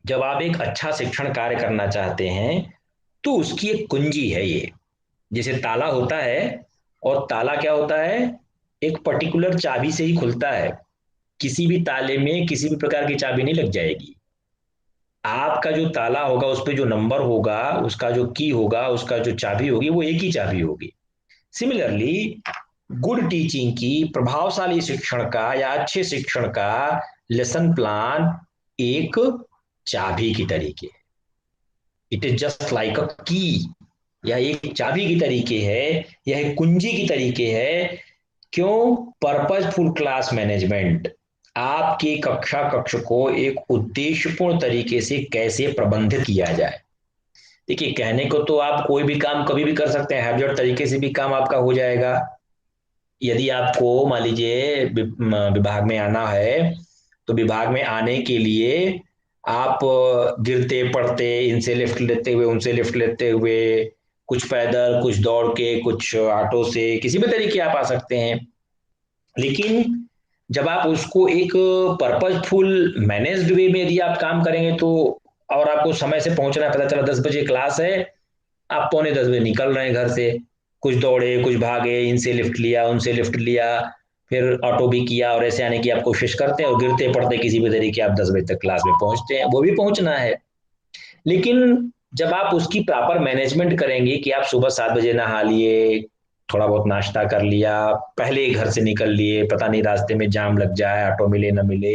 जब आप एक अच्छा शिक्षण कार्य करना चाहते हैं तो उसकी एक कुंजी है, ये जैसे ताला होता है, और ताला क्या होता है, एक पर्टिकुलर चाबी से ही खुलता है, किसी भी ताले में किसी भी प्रकार की चाबी नहीं लग जाएगी। आपका जो ताला होगा उस पे जो नंबर होगा, उसका जो की होगा, उसका जो चाबी होगी, वो एक ही चाबी होगी। सिमिलरली गुड टीचिंग की, प्रभावशाली शिक्षण का या अच्छे शिक्षण का लेसन प्लान एक चाबी की तरीके है। इट इज जस्ट लाइक अ की, यह एक चाबी की तरीके है, यह एक कुंजी की तरीके है। क्यों? पर्पजफुल क्लास मैनेजमेंट, आपकी कक्ष को एक उद्देश्यपूर्ण तरीके से कैसे प्रबंधित किया जाए। देखिए, कहने को तो आप कोई भी काम कभी भी कर सकते हैं, हैबिट तरीके से भी काम आपका हो जाएगा। यदि आपको मान लीजिए विभाग में आना है, तो विभाग में आने के लिए आप गिरते पड़ते, इनसे लिफ्ट लेते हुए, उनसे लिफ्ट लेते हुए, कुछ पैदल, कुछ दौड़ के, कुछ ऑटो से, किसी भी तरीके आप आ सकते हैं। लेकिन जब आप उसको एक पर्पजफुल मैनेज्ड वे में यदि आप काम करेंगे तो, और आपको समय से पहुंचना है, पता चला 10 बजे क्लास है, आप पौने 10 बजे निकल रहे हैं घर से, कुछ दौड़े, कुछ भागे, इनसे लिफ्ट लिया, उनसे लिफ्ट लिया, फिर ऑटो भी किया, और ऐसे आने की आप कोशिश करते हैं, और गिरते पड़ते किसी भी तरीके आप 10 बजे तक क्लास में पहुंचते हैं। वो भी पहुंचना है, लेकिन जब आप उसकी प्रॉपर मैनेजमेंट करेंगे कि आप सुबह 7 बजे नहा लिए, थोड़ा बहुत नाश्ता कर लिया, पहले घर से निकल लिए, पता नहीं रास्ते में जाम लग जाए, ऑटो मिले न मिले,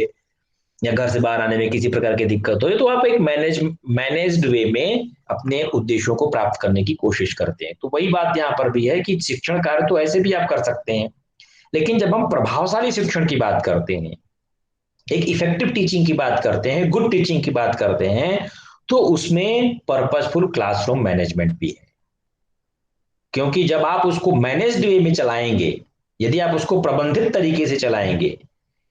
या घर से बाहर आने में किसी प्रकार की दिक्कत हो, तो आप एक मैनेज्ड वे में अपने उद्देश्यों को प्राप्त करने की कोशिश करते हैं। तो वही बात यहाँ पर भी है कि शिक्षण कार्य तो ऐसे भी आप कर सकते हैं, लेकिन जब हम प्रभावशाली शिक्षण की बात करते हैं, एक इफेक्टिव टीचिंग की बात करते हैं, गुड टीचिंग की बात करते हैं, तो उसमें पर्पसफुल क्लासरूम मैनेजमेंट भी है। क्योंकि जब आप उसको मैनेज्ड वे में चलाएंगे, यदि आप उसको प्रबंधित तरीके से चलाएंगे,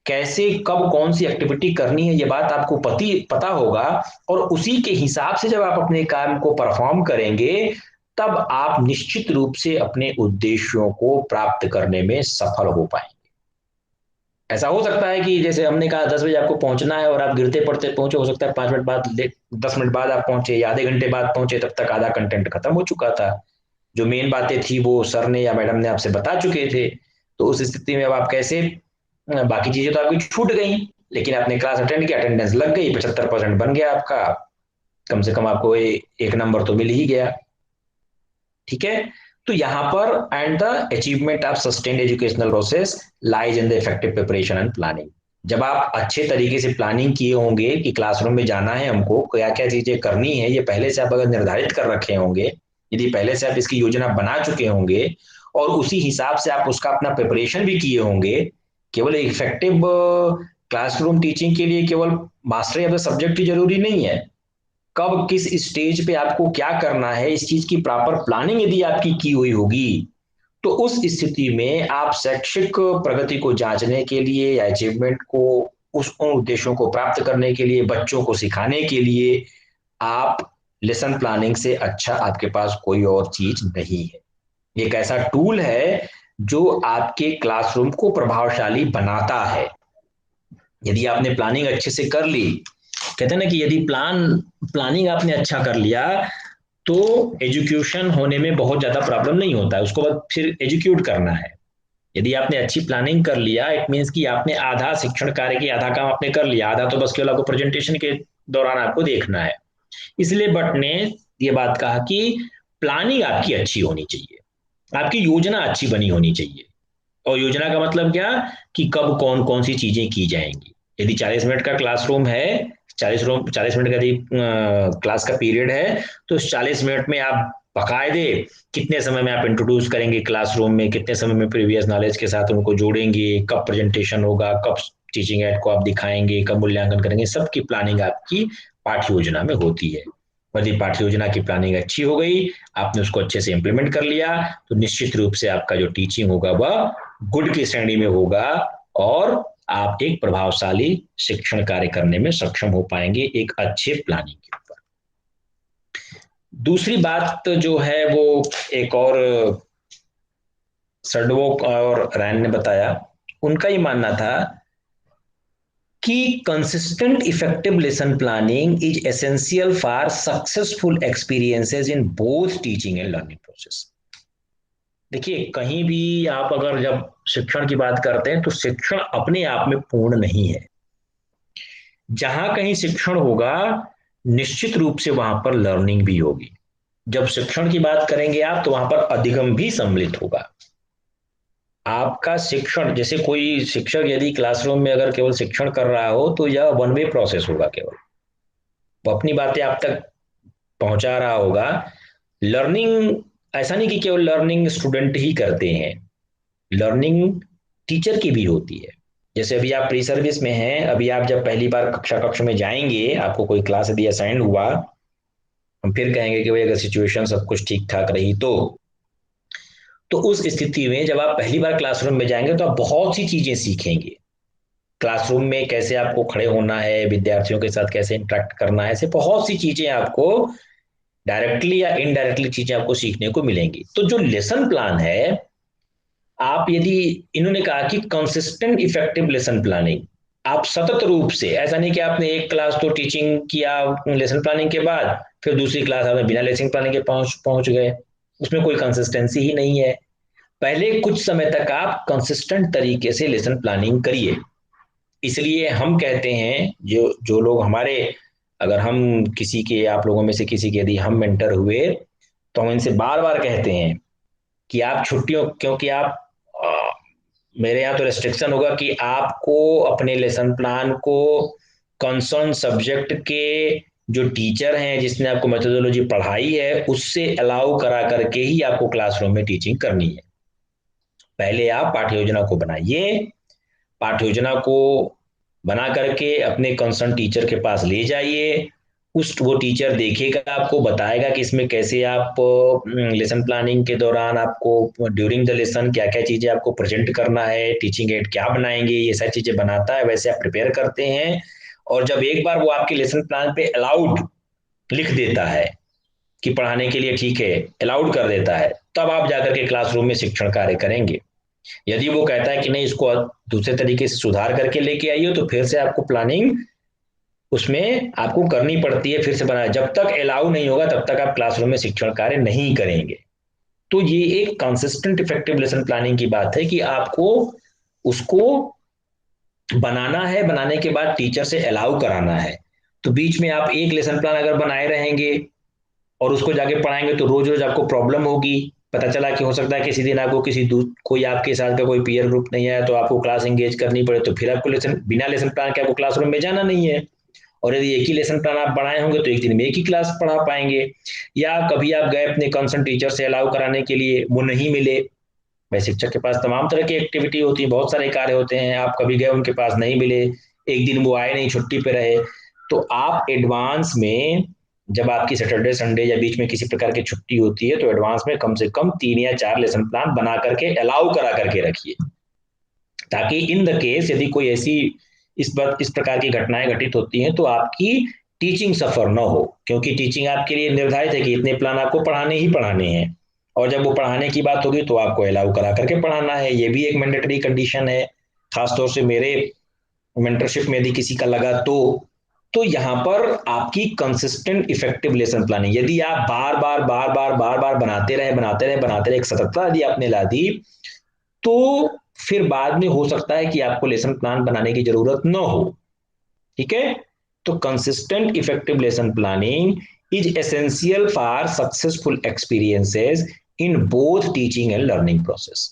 कैसे कब कौन सी एक्टिविटी करनी है, ये बात आपको पता होगा, और उसी के हिसाब से जब आप अपने काम को परफॉर्म करेंगे, तब आप निश्चित रूप से अपने उद्देश्यों को प्राप्त करने में सफल हो पाएंगे। ऐसा हो सकता है कि जैसे हमने कहा 10 बजे आपको पहुंचना है, और आप गिरते पड़ते पहुंचे, हो सकता है 5 मिनट बाद, 10 मिनट बाद आप पहुंचे, या आधे घंटे बाद पहुंचे, तब तक आधा कंटेंट खत्म हो चुका था, जो मेन बातें थी वो सर ने या मैडम ने आपसे बता चुके थे। तो उस स्थिति में अब आप कैसे, बाकी चीजें तो आपकी छूट गई, लेकिन आपने क्लास अटेंड किया, अटेंडेंस लग गई, 75% बन गया आपका, कम से कम आपको एक नंबर तो मिल ही गया। ठीक है, तो यहां पर and the achievement of sustained educational process lies in the effective preparation and planning. जब आप अच्छे तरीके से प्लानिंग किए होंगे कि क्लासरूम में जाना है, हमको क्या क्या चीजें करनी है, ये पहले से आप अगर निर्धारित कर रखे होंगे, यदि पहले से आप इसकी योजना बना चुके होंगे, और उसी हिसाब से आप उसका अपना प्रिपरेशन भी किए होंगे, केवल इफेक्टिव क्लासरूम टीचिंग के लिए केवल मास्टरी ऑफ द सब्जेक्ट ही जरूरी नहीं है, कब किस स्टेज पे आपको क्या करना है, इस चीज की प्रॉपर प्लानिंग यदि आपकी की हुई होगी, तो उस स्थिति में आप शैक्षिक प्रगति को जांचने के लिए या अचीवमेंट को, उस उन उद्देश्यों को प्राप्त करने के लिए, बच्चों को सिखाने के लिए, आप लेसन प्लानिंग से अच्छा आपके पास कोई और चीज नहीं है। एक ऐसा टूल है जो आपके क्लासरूम को प्रभावशाली बनाता है। यदि आपने प्लानिंग अच्छे से कर ली, कहते हैं ना कि यदि प्लानिंग आपने अच्छा कर लिया, तो एजुकेशन होने में बहुत ज्यादा प्रॉब्लम नहीं होता है, उसको बाद फिर एजुक्यूट करना है। यदि आपने अच्छी प्लानिंग कर लिया, इट मीन्स कि आपने आधा शिक्षण कार्य की आधा काम आपने कर लिया, आधा तो बस केवल आपको प्रेजेंटेशन के दौरान आपको देखना है। इसलिए भट्ट ने ये बात कहा कि प्लानिंग आपकी अच्छी होनी चाहिए, आपकी योजना अच्छी बनी होनी चाहिए। और योजना का मतलब क्या, कि कब कौन कौन सी चीजें की जाएंगी। यदि 40 मिनट का क्लासरूम है, 40 मिनट का यदि क्लास का पीरियड है, तो 40 मिनट में आप बाकायदे कितने समय में आप इंट्रोड्यूस करेंगे क्लासरूम में, कितने समय में प्रीवियस नॉलेज के साथ उनको जोड़ेंगे, कब प्रेजेंटेशन होगा, कब टीचिंग एड को आप दिखाएंगे, कब मूल्यांकन करेंगे, सबकी प्लानिंग आपकी पाठ्य योजना में होती है। यदि पाठ्य योजना की प्लानिंग अच्छी हो गई, आपने उसको अच्छे से इंप्लीमेंट कर लिया, तो निश्चित रूप से आपका जो टीचिंग होगा वह गुड की श्रेणी में होगा, और आप एक प्रभावशाली शिक्षण कार्य करने में सक्षम हो पाएंगे एक अच्छे प्लानिंग के ऊपर। दूसरी बात जो है वो एक और सर्डवोक और रैन ने बताया, उनका ही मानना था कि consistent effective lesson planning is essential for successful experiences in both teaching and learning process. देखिए, कहीं भी आप अगर जब शिक्षण की बात करते हैं, तो शिक्षण अपने आप में पूर्ण नहीं है। जहां कहीं शिक्षण होगा, निश्चित रूप से वहां पर लर्निंग भी होगी। जब शिक्षण की बात करेंगे आप, तो वहां पर अधिगम भी सम्मिलित होगा। आपका शिक्षण, जैसे कोई शिक्षक यदि क्लासरूम में अगर केवल शिक्षण कर रहा हो तो यह वन वे प्रोसेस होगा, केवल वो अपनी बातें आप तक पहुंचा रहा होगा। लर्निंग, ऐसा नहीं कि केवल लर्निंग स्टूडेंट ही करते हैं, लर्निंग टीचर की भी होती है। जैसे अभी आप प्री सर्विस में हैं, अभी आप जब पहली बार कक्ष में जाएंगे, आपको कोई क्लास यदि असाइन हुआ, हम फिर कहेंगे कि भाई अगर सिचुएशन सब कुछ ठीक ठाक रही तो उस स्थिति में जब आप पहली बार क्लासरूम में जाएंगे तो आप बहुत सी चीजें सीखेंगे। क्लासरूम में कैसे आपको खड़े होना है, विद्यार्थियों के साथ कैसे इंटरेक्ट करना है, ऐसे बहुत सी चीजें आपको डायरेक्टली या इनडायरेक्टली चीजें आपको सीखने को मिलेंगी। तो जो लेसन प्लान है, आप यदि, इन्होंने कहा कि कंसिस्टेंट इफेक्टिव लेसन प्लानिंग, आप सतत रूप से, ऐसा नहीं कि आपने एक क्लास तो टीचिंग किया लेसन प्लानिंग के बाद, फिर दूसरी क्लास आपने बिना लेसन प्लानिंग के पहुंच पहुंच गए, उसमें कोई कंसिस्टेंसी ही नहीं है। पहले कुछ समय तक आप कंसिस्टेंट तरीके से लेसन प्लानिंग करिए। इसलिए हम कहते हैं, जो जो लोग हमारे, अगर हम किसी के, आप लोगों में से किसी के यदि हम मेंटर हुए, तो हम इनसे बार बार कहते हैं कि आप छुट्टियों, क्योंकि आप मेरे यहाँ तो रेस्ट्रिक्शन होगा कि आपको अपने लेसन प्लान को कंसर्न सब्जेक्ट के जो टीचर हैं, जिसने आपको मेथोडोलॉजी पढ़ाई है, उससे अलाउ करा करके ही आपको क्लासरूम में टीचिंग करनी है। पहले आप पाठ्य योजना को बनाइए, पाठ्य योजना को बना करके अपने कंसर्न टीचर के पास ले जाइए, वो टीचर देखेगा, आपको बताएगा कि इसमें कैसे आप लेसन प्लानिंग के दौरान आपको ड्यूरिंग द लेसन क्या क्या चीजें आपको प्रेजेंट करना है, टीचिंग एड क्या बनाएंगे, ये सारी चीजें बनाता है, वैसे आप प्रिपेयर करते हैं। और जब एक बार वो आपके लेसन प्लान पे अलाउड लिख देता है कि पढ़ाने के लिए ठीक है, अलाउड कर देता है, तब आप जाकर के क्लासरूम में शिक्षण कार्य करेंगे। यदि वो कहता है कि नहीं, इसको दूसरे तरीके से सुधार करके लेके आइए, तो फिर से आपको प्लानिंग उसमें आपको करनी पड़ती है, फिर से बनाना। जब तक अलाउ नहीं होगा तब तक आप क्लासरूम में शिक्षण कार्य नहीं करेंगे। तो ये एक कंसिस्टेंट इफेक्टिव लेसन प्लानिंग की बात है कि आपको उसको बनाना है, बनाने के बाद टीचर से अलाउ कराना है। तो बीच में आप एक लेसन प्लान अगर बनाए रहेंगे और उसको जाके पढ़ाएंगे तो रोज रोज आपको प्रॉब्लम होगी। पता चला कि हो सकता है किसी दिन आपको कोई आपके साथ का कोई पीयर ग्रुप नहीं आया, तो आपको क्लास एंगेज करनी पड़े, तो फिर आपको बिना लेसन प्लान के आपको क्लासरूम में जाना नहीं है। और यदि एक ही लेसन प्लान आप बढ़ाए होंगे तो एक दिन में एक ही क्लास पढ़ा पाएंगे। या कभी आप गए अपने कंसर्न टीचर से अलाउ कराने के लिए, वो नहीं मिले, भाई शिक्षक के पास तमाम तरह की एक्टिविटी होती है, बहुत सारे कार्य होते हैं, आप कभी गए उनके पास नहीं मिले, एक दिन वो आए नहीं, छुट्टी पे रहे, तो आप एडवांस में, जब आपकी सैटरडे संडे या बीच में किसी प्रकार की छुट्टी होती है, तो एडवांस में कम से कम 3 या 4 लेसन प्लान बना करके अलाउ करा करके रखिए, ताकि इन द केस यदि कोई ऐसी इस प्रकार की घटनाएं घटित होती हैं तो आपकी टीचिंग सफर न हो। क्योंकि टीचिंग आपके लिए निर्धारित है कि इतने प्लान आपको पढ़ाने ही पढ़ाने हैं, और जब वो पढ़ाने की बात होगी तो आपको अलाउ करा करके पढ़ाना है, ये भी एक मैंडेटरी कंडीशन है। खासतौर से मेरे मेंटरशिप में यदि किसी का लगा तो यहाँ पर आपकी कंसिस्टेंट इफेक्टिव लेसन प्लानिंग, यदि आप बार बार बार बार बार बार बनाते रहे एक सततता यदि आपने ला दी, तो फिर बाद में हो सकता है कि आपको लेसन प्लान बनाने की जरूरत न हो। ठीक है, तो consistent effective lesson planning is essential for successful experiences in both teaching and learning process.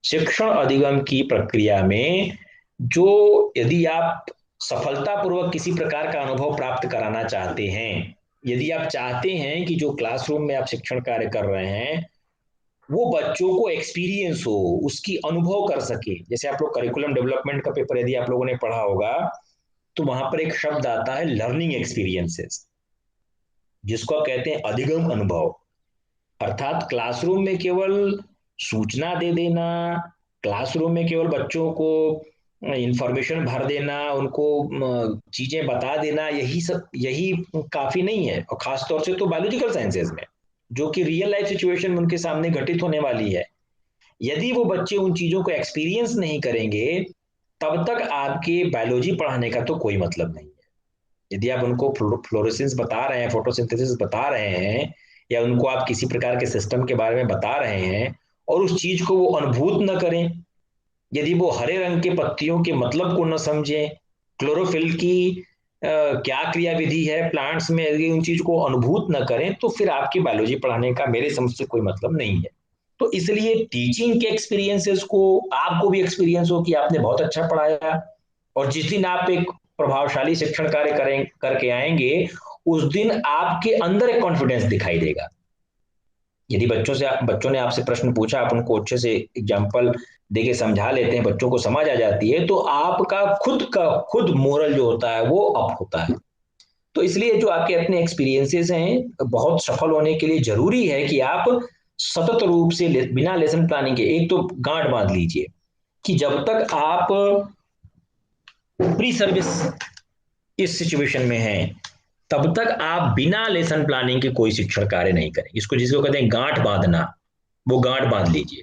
शिक्षण अधिगम की प्रक्रिया में जो, यदि आप सफलतापूर्वक किसी प्रकार का अनुभव प्राप्त कराना चाहते हैं, यदि आप चाहते हैं कि जो क्लासरूम में आप शिक्षण कार्य कर रहे हैं वो बच्चों को एक्सपीरियंस हो, उसकी अनुभव कर सके। जैसे आप लोग करिकुलम डेवलपमेंट का पेपर यदि आप लोगों ने पढ़ा होगा, तो वहां पर एक शब्द आता है लर्निंग एक्सपीरियंसेस, जिसको आप कहते हैं अधिगम अनुभव। अर्थात क्लासरूम में केवल सूचना दे देना, क्लासरूम में केवल बच्चों को इंफॉर्मेशन भर देना, उनको चीजें बता देना, यही काफी नहीं है। और खासतौर से तो बायोलॉजिकल साइंसेज में, जो कि रियल लाइफ सिचुएशन में उनके सामने घटित होने वाली है, यदि वो बच्चे उन चीजों को एक्सपीरियंस नहीं करेंगे, तब तक आपके बायोलॉजी पढ़ाने का तो कोई मतलब नहीं है। यदि आप उनको फ्लोरेसेंस बता रहे हैं, फोटोसिंथेसिस बता रहे हैं, या उनको आप किसी प्रकार के सिस्टम के बारे में बता रहे हैं और उस चीज को वो अनुभूत न करें, यदि वो हरे रंग के पत्तियों के मतलब को न समझें, क्लोरोफिल की क्या क्रियाविधि है प्लांट्स में, यदि उन चीज को अनुभूत न करें तो फिर आपकी बायोलॉजी पढ़ाने का मेरे समझ से कोई मतलब नहीं है। तो इसलिए टीचिंग के एक्सपीरियंसेस को, आपको भी एक्सपीरियंस हो कि आपने बहुत अच्छा पढ़ाया, और जिस दिन आप एक प्रभावशाली शिक्षण कार्य करें करके आएंगे, उस दिन आपके अंदर एक कॉन्फिडेंस दिखाई देगा। यदि बच्चों ने आपसे प्रश्न पूछा, आप उनको अच्छे से एग्जाम्पल देके समझा लेते हैं, बच्चों को समझ आ जाती है, तो आपका खुद मोरल जो होता है वो अप होता है। तो इसलिए जो आपके अपने एक्सपीरियंसेस हैं, बहुत सफल होने के लिए जरूरी है कि आप सतत रूप से बिना लेसन प्लानिंग के, एक तो गांठ बांध लीजिए कि जब तक आप प्री सर्विस इस सिचुएशन में हैं, तब तक आप बिना लेसन प्लानिंग के कोई शिक्षण कार्य नहीं करें। इसको जिसको कहते हैं गांठ बांधना, वो गांठ बांध लीजिए।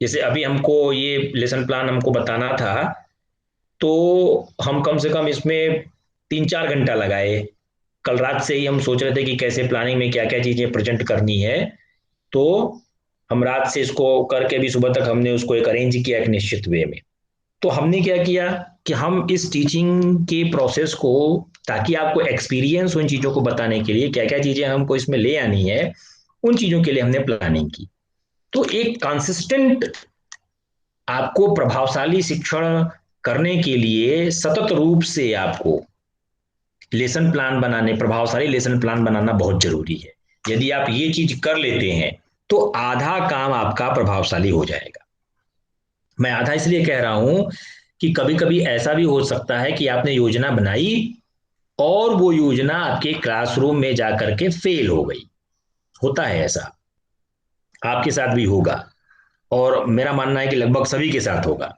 जैसे अभी हमको ये लेसन प्लान हमको बताना था, तो हम कम से कम इसमें 3-4 घंटा लगाए। कल रात से ही हम सोच रहे थे कि कैसे प्लानिंग में क्या क्या चीजें प्रेजेंट करनी है, तो हम रात से इसको करके भी सुबह तक हमने उसको एक अरेंज किया एक निश्चित वे में। तो हमने क्या किया कि हम इस टीचिंग के प्रोसेस को, ताकि आपको एक्सपीरियंस हो इन चीजों को बताने के लिए क्या क्या चीजें हमको इसमें ले आनी है, उन चीजों के लिए हमने प्लानिंग की। तो एक कंसिस्टेंट, आपको प्रभावशाली शिक्षण करने के लिए सतत रूप से आपको लेसन प्लान बनाने, प्रभावशाली लेसन प्लान बनाना बहुत जरूरी है। यदि आप ये चीज कर लेते हैं तो आधा काम आपका प्रभावशाली हो जाएगा। मैं आधा इसलिए कह रहा हूं कि कभी कभी ऐसा भी हो सकता है कि आपने योजना बनाई और वो योजना आपके क्लासरूम में जाकर के फेल हो गई। होता है ऐसा, आपके साथ भी होगा, और मेरा मानना है कि लगभग सभी के साथ होगा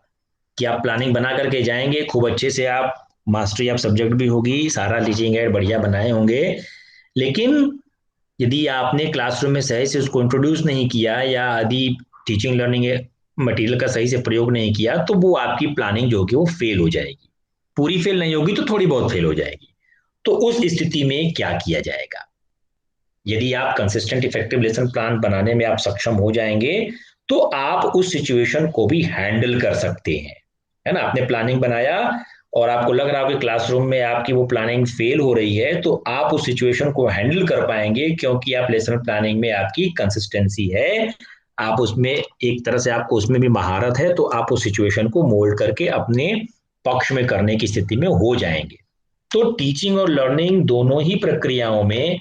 कि आप प्लानिंग बना करके जाएंगे, खूब अच्छे से आप मास्टरी ऑफ सब्जेक्ट भी होगी, सारा टीचिंग एड बढ़िया बनाए होंगे, लेकिन यदि आपने क्लासरूम में सही से उसको इंट्रोड्यूस नहीं किया, या यदि टीचिंग लर्निंग मटेरियल का सही से प्रयोग नहीं किया, तो वो आपकी प्लानिंग जो होगी वो फेल हो जाएगी। पूरी फेल नहीं होगी तो थोड़ी बहुत फेल हो जाएगी। तो उस स्थिति में क्या किया जाएगा? यदि आप कंसिस्टेंट इफेक्टिव लेसन प्लान बनाने में आप सक्षम हो जाएंगे, तो आप उस सिचुएशन को भी हैंडल कर सकते हैं, है ना। आपने प्लानिंग बनाया और आपको लग रहा है कि क्लासरूम में आपकी वो प्लानिंग फेल हो रही है, तो आप उस सिचुएशन को हैंडल कर पाएंगे, क्योंकि आप लेसन प्लानिंग में आपकी कंसिस्टेंसी है, आप उसमें एक तरह से आपको उसमें भी महारत है, तो आप उस सिचुएशन को मोल्ड करके अपने पक्ष में करने की स्थिति में हो जाएंगे। तो टीचिंग और लर्निंग दोनों ही प्रक्रियाओं में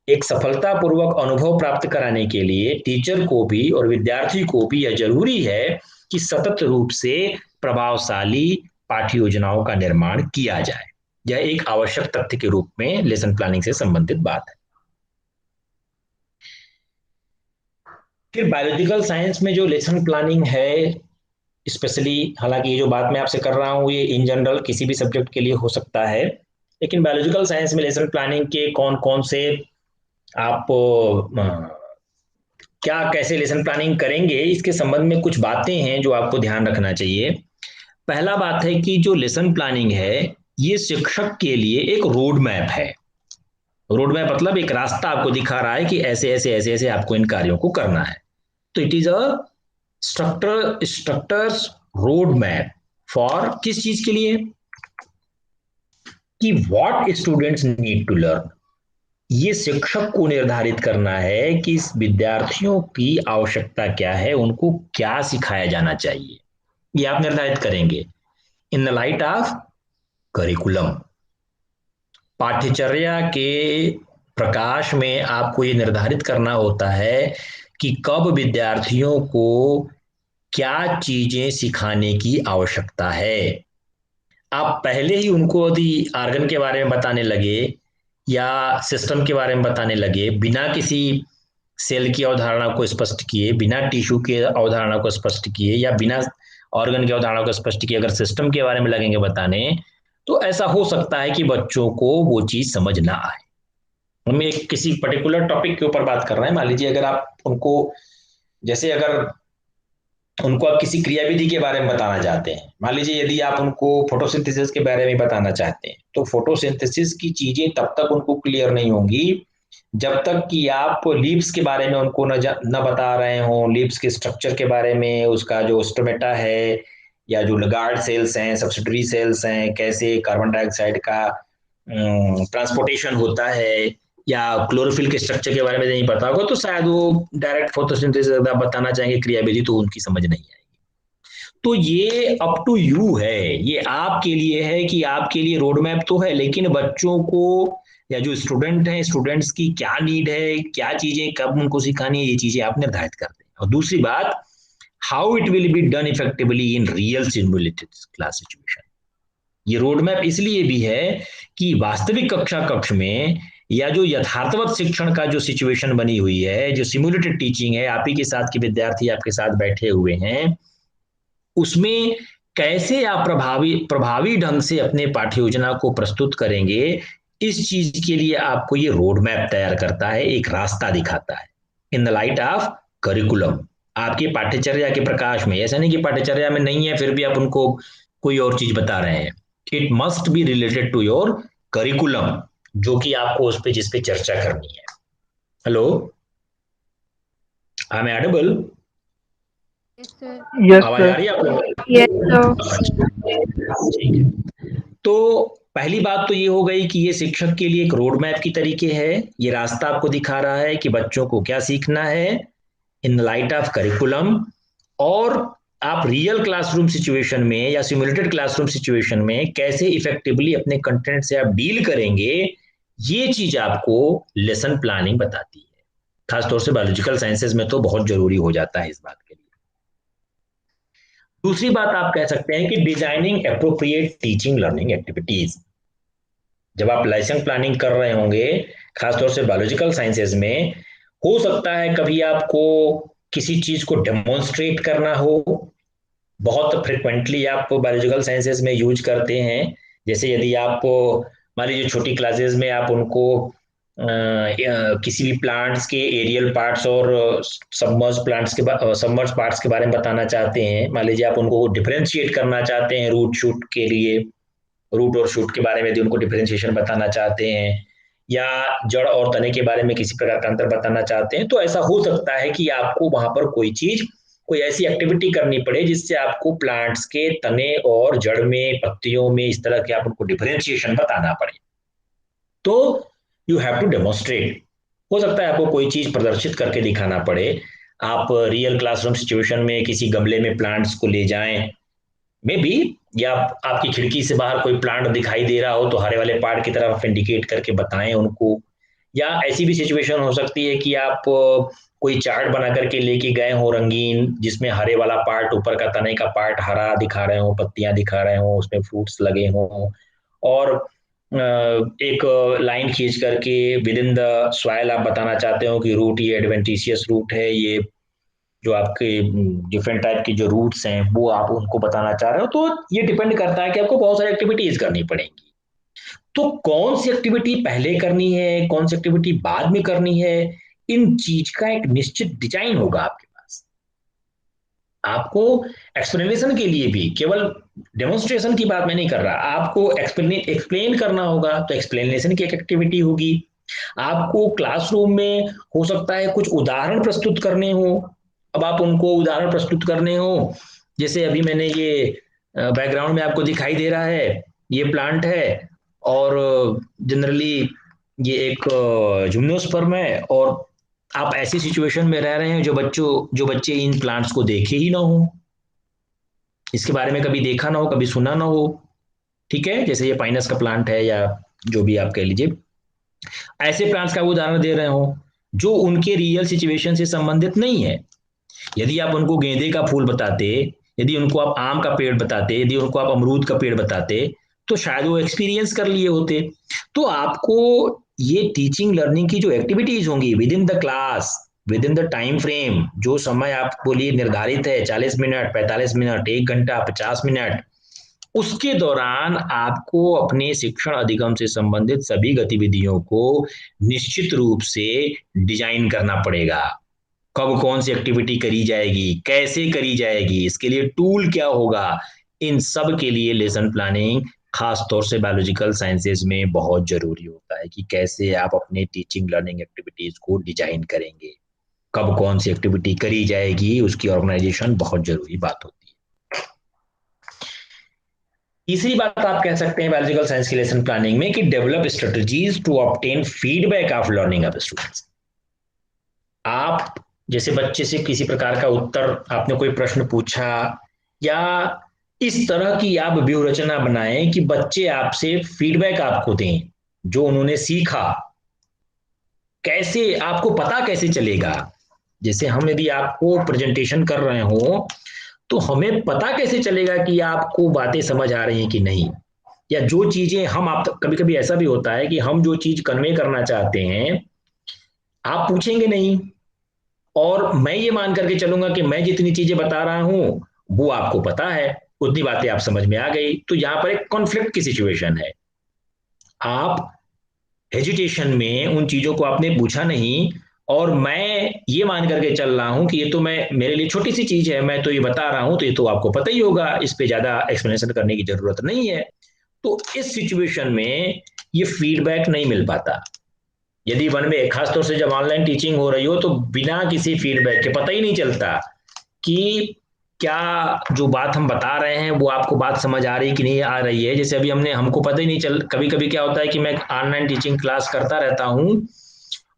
एक सफलतापूर्वक अनुभव प्राप्त कराने के लिए टीचर को भी और विद्यार्थी को भी यह जरूरी है कि सतत रूप से प्रभावशाली पाठ्य योजनाओं का निर्माण किया जाए। यह एक आवश्यक तथ्य के रूप में लेसन प्लानिंग से संबंधित बात है। फिर बायोलॉजिकल साइंस में जो लेसन प्लानिंग है, स्पेशली, हालांकि ये जो बात मैं आपसे कर रहा हूँ ये इन जनरल किसी भी सब्जेक्ट के लिए हो सकता है, लेकिन बायोलॉजिकल साइंस में लेसन प्लानिंग के कौन कौन से आप क्या कैसे लेसन प्लानिंग करेंगे, इसके संबंध में कुछ बातें हैं जो आपको ध्यान रखना चाहिए। पहला बात है कि जो लेसन प्लानिंग है, ये शिक्षक के लिए एक रोड मैप है। रोड मैप मतलब एक रास्ता आपको दिखा रहा है कि ऐसे ऐसे ऐसे ऐसे आपको इन कार्यों को करना है। तो it is a structures road map for किस चीज के लिए, कि what students need to learn. ये शिक्षक को निर्धारित करना है कि इस विद्यार्थियों की आवश्यकता क्या है, उनको क्या सिखाया जाना चाहिए, ये आप निर्धारित करेंगे in the light of curriculum. पाठ्यचर्या के प्रकाश में आपको ये निर्धारित करना होता है कि कब विद्यार्थियों को क्या चीजें सिखाने की आवश्यकता है। आप पहले ही उनको यदि आर्गन के बारे में बताने लगे या सिस्टम के बारे में बताने लगे, बिना किसी सेल की अवधारणा को स्पष्ट किए, बिना टिश्यू की अवधारणा को स्पष्ट किए, या बिना ऑर्गन की अवधारणा को स्पष्ट किए अगर सिस्टम के बारे में लगेंगे बताने, तो ऐसा हो सकता है कि बच्चों को वो चीज समझ ना आए। हम एक किसी पर्टिकुलर टॉपिक के ऊपर बात कर रहे हैं, मान लीजिए अगर आप उनको, जैसे अगर उनको आप किसी क्रियाविधि के बारे में बताना चाहते हैं, मान लीजिए यदि आप उनको फोटोसिंथेसिस के बारे में बताना चाहते हैं, तो फोटोसिंथेसिस की चीजें तब तक उनको क्लियर नहीं होंगी जब तक कि आप लीव्स के बारे में उनको न बता रहे हो, लीव्स के स्ट्रक्चर के बारे में, उसका जो स्टोमेटा है या जो गार्ड सेल्स हैं, सब्सिडरी सेल्स हैं, कैसे कार्बन डाइऑक्साइड का ट्रांसपोर्टेशन होता है या क्लोरोफिल के स्ट्रक्चर के बारे में नहीं पता होगा, तो शायद वो डायरेक्ट फोटोसिंथेसिस अगर बताना चाहेंगे क्रियाविधि तो उनकी समझ नहीं आएगी। तो ये अप टू यू है, ये आपके लिए है कि आपके लिए रोड मैप तो है, लेकिन बच्चों को या जो स्टूडेंट हैं, स्टूडेंट्स की क्या नीड है, क्या चीजें कब उनको सिखानी है, ये चीजें आप निर्धारित करते हैं। और दूसरी बात, how it will be done effectively in real simulated class situation. ये रोड मैप इसलिए भी है कि वास्तविक कक्षा कक्ष में या जो यथार्थवत शिक्षण का जो सिचुएशन बनी हुई है, जो सिमुलेटेड टीचिंग है, आप ही के साथ के विद्यार्थी आपके साथ बैठे हुए हैं, उसमें कैसे आप प्रभावी ढंग से अपने पाठ्य योजना को प्रस्तुत करेंगे, इस चीज के लिए आपको ये रोड मैप तैयार करता है, एक रास्ता दिखाता है in the light of curriculum. आपके पाठ्यचर्या के प्रकाश में, ऐसा नहीं कि पाठ्यचर्या में नहीं है फिर भी आप उनको कोई और चीज बता रहे हैं। It must be related to your curriculum, जो कि आपको उस पे जिस पे चर्चा करनी है। Hello, I am edible? Yes आवाज आ सर। रही है आपको? Yes sir. ठीक है। तो पहली बात तो ये हो गई कि ये शिक्षक के लिए एक रोड मैप की तरीके है, ये रास्ता आपको दिखा रहा है कि बच्चों को क्या सीखना है इन लाइट ऑफ करिकुलम। और आप रियल क्लासरूम सिचुएशन में या सिमुलेटेड क्लासरूम सिचुएशन में कैसे इफेक्टिवली अपने कंटेंट से आप डील करेंगे, ये चीज आपको लेसन प्लानिंग बताती है। खासतौर से बायोलॉजिकल साइंसेज में तो बहुत जरूरी हो जाता है इस बात के लिए। दूसरी बात आप कह सकते हैं कि designing appropriate teaching learning activities. जब आप लेसन प्लानिंग कर रहे होंगे, खासतौर से बायोलॉजिकल साइंसेज में, हो सकता है कभी आपको किसी चीज को डेमोन्स्ट्रेट करना हो। बहुत फ्रिक्वेंटली आप बायोलॉजिकल साइंसेज में यूज करते हैं। जैसे यदि आप मान लीजिए छोटी क्लासेस में आप उनको किसी भी प्लांट्स के एरियल पार्ट्स और सबमर्ज पार्ट्स के बारे में बताना चाहते हैं, मान लीजिए आप उनको डिफरेंशिएट करना चाहते हैं रूट शूट के लिए, रूट और शूट के बारे में यदि उनको डिफरेंशिएशन बताना चाहते हैं, या जड़ और तने के बारे में किसी प्रकार का अंतर बताना चाहते हैं, तो ऐसा हो सकता है कि आपको वहां पर कोई ऐसी एक्टिविटी करनी पड़े जिससे आपको प्लांट्स के तने और जड़ में, पत्तियों में, इस तरह के आप उनको डिफरेंशिएशन बताना पड़े। तो यू हैव टू डेमोन्स्ट्रेट। हो सकता है आपको कोई चीज प्रदर्शित करके दिखाना पड़े। आप रियल क्लासरूम सिचुएशन में किसी गमले में प्लांट्स को ले जाएं, मे बी, या आपकी खिड़की से बाहर कोई प्लांट दिखाई दे रहा हो तो हरे वाले पार्ट की तरफ इंडिकेट करके बताएं उनको। या ऐसी भी सिचुएशन हो सकती है कि आप कोई चार्ट बना करके लेके गए हो रंगीन, जिसमें हरे वाला पार्ट, ऊपर का तने का पार्ट हरा दिखा रहे हो, पत्तियां दिखा रहे हो, उसमें फ्रूट्स लगे हो, और एक लाइन खींच करके विद इन द सॉइल आप बताना चाहते हो कि रूट ये एडवेंटिशियस रूट है, ये जो आपके डिफरेंट टाइप की जो रूट्स हैं वो आप उनको बताना चाह रहे हो। तो ये डिपेंड करता है कि आपको बहुत सारी एक्टिविटीज करनी पड़ेंगी। तो कौन सी एक्टिविटी पहले करनी है, कौन सी एक्टिविटी बाद में करनी है, इन चीज का एक निश्चित डिजाइन होगा आपके पास। आपको एक्सप्लेनेशन के लिए भी, केवल डेमोन्स्ट्रेशन की बात मैं नहीं कर रहा, आपको एक्सप्लेन करना होगा तो एक्सप्लेनेशन की एक एक्टिविटी होगी। आपको क्लासरूम में हो सकता है कुछ उदाहरण प्रस्तुत करने हो, अब आप उनको उदाहरण प्रस्तुत करने हो, जैसे अभी मैंने ये बैकग्राउंड में आपको दिखाई दे रहा है, ये प्लांट है, और जनरली ये एक जिम्नोस्पर्म है, और आप ऐसी सिचुएशन में रह रहे हैं जो बच्चे इन प्लांट्स को देखे ही ना हो, इसके बारे में कभी देखा ना हो, कभी सुना ना हो। ठीक है, जैसे ये पाइनस का प्लांट है या जो भी आप कह लीजिए, ऐसे प्लांट्स का उदाहरण दे रहे हो जो उनके रियल सिचुएशन से संबंधित नहीं है। यदि आप उनको गेंदे का फूल बताते, यदि उनको आप आम का पेड़ बताते, यदि उनको आप अमरूद का पेड़ बताते, तो शायद वो एक्सपीरियंस कर लिए होते। तो आपको ये टीचिंग लर्निंग की जो एक्टिविटीज होंगी with in the class, with in the time frame, जो समय आपको लिए निर्धारित है, 40 मिनट, 45 मिनट, 1 घंटा, 50 मिनट, उसके दौरान आपको अपने शिक्षण अधिगम से संबंधित सभी गतिविधियों को निश्चित रूप से डिजाइन करना पड़ेगा। कब कौन सी एक्टिविटी करी जाएगी, कैसे करी जाएगी, इसके लिए टूल क्या होगा, इन सब के लिए लेसन प्लानिंग खास तौर से बायोलॉजिकल साइंसेज में बहुत जरूरी होता है कि कैसे आप अपने टीचिंग लर्निंग एक्टिविटीज को डिजाइन करेंगे, कब कौन सी एक्टिविटी करी जाएगी, उसकी ऑर्गेनाइजेशन बहुत जरूरी बात होती है। तीसरी बात आप कह सकते हैं बायोलॉजिकल साइंस की लेसन प्लानिंग में कि develop strategies to obtain feedback of learning of students. आप जैसे बच्चे से किसी प्रकार का उत्तर, आपने कोई प्रश्न पूछा, या इस तरह की आप व्यूह रचना बनाएं कि बच्चे आपसे फीडबैक आपको दें जो उन्होंने सीखा। कैसे आपको पता कैसे चलेगा? जैसे हम यदि आपको प्रेजेंटेशन कर रहे हो तो हमें पता कैसे चलेगा कि आपको बातें समझ आ रही हैं कि नहीं, या जो चीजें हम आप, कभी कभी ऐसा भी होता है कि हम जो चीज कन्वे करना चाहते हैं आप पूछेंगे नहीं, और मैं ये मान करके चलूंगा कि मैं जितनी चीजें बता रहा हूं वो आपको पता है, उतनी बातें आप समझ में आ गई, तो यहां पर एक कॉन्फ्लिक्ट की सिचुएशन है। आप हेजिटेशन में उन चीजों को आपने पूछा नहीं, और मैं ये मान करके चल रहा हूं कि ये तो मैं, मेरे लिए छोटी सी चीज है, मैं तो ये बता रहा हूं तो ये तो आपको पता ही होगा, इस पे ज्यादा एक्सप्लेनेशन करने की जरूरत नहीं है। तो इस सिचुएशन में ये फीडबैक नहीं मिल पाता। यदि वन में खासतौर से जब ऑनलाइन टीचिंग हो रही हो तो बिना किसी फीडबैक के पता ही नहीं चलता कि क्या जो बात हम बता रहे हैं वो आपको बात समझ आ रही कि नहीं आ रही है। जैसे अभी हमको पता ही नहीं चल, कभी कभी क्या होता है कि मैं ऑनलाइन टीचिंग क्लास करता रहता हूँ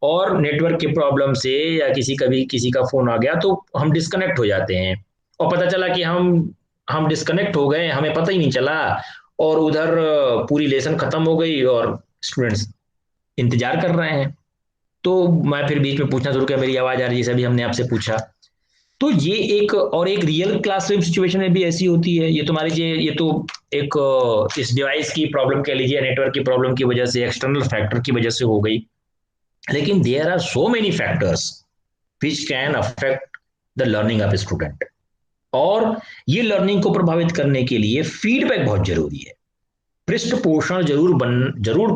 और नेटवर्क की प्रॉब्लम से या कभी किसी का फोन आ गया तो हम डिस्कनेक्ट हो जाते हैं, और पता चला कि हम डिस्कनेक्ट हो गए, हमें पता ही नहीं चला, और उधर पूरी लेसन खत्म हो गई और स्टूडेंट्स इंतजार कर रहे हैं। तो मैं फिर बीच में पूछना शुरू किया, मेरी आवाज आ रही है, जैसे अभी हमने आपसे पूछा। तो ये एक रियल क्लासरूम सिचुएशन में भी ऐसी होती है। ये तुम्हारे ये तो एक इस डिवाइस की प्रॉब्लम कह लीजिए, नेटवर्क की प्रॉब्लम की वजह से, एक्सटर्नल फैक्टर की वजह से हो गई, लेकिन there are so many factors which can affect the learning of student, और ये लर्निंग को प्रभावित करने के लिए फीडबैक बहुत जरूरी है, पृष्ठपोषण जरूर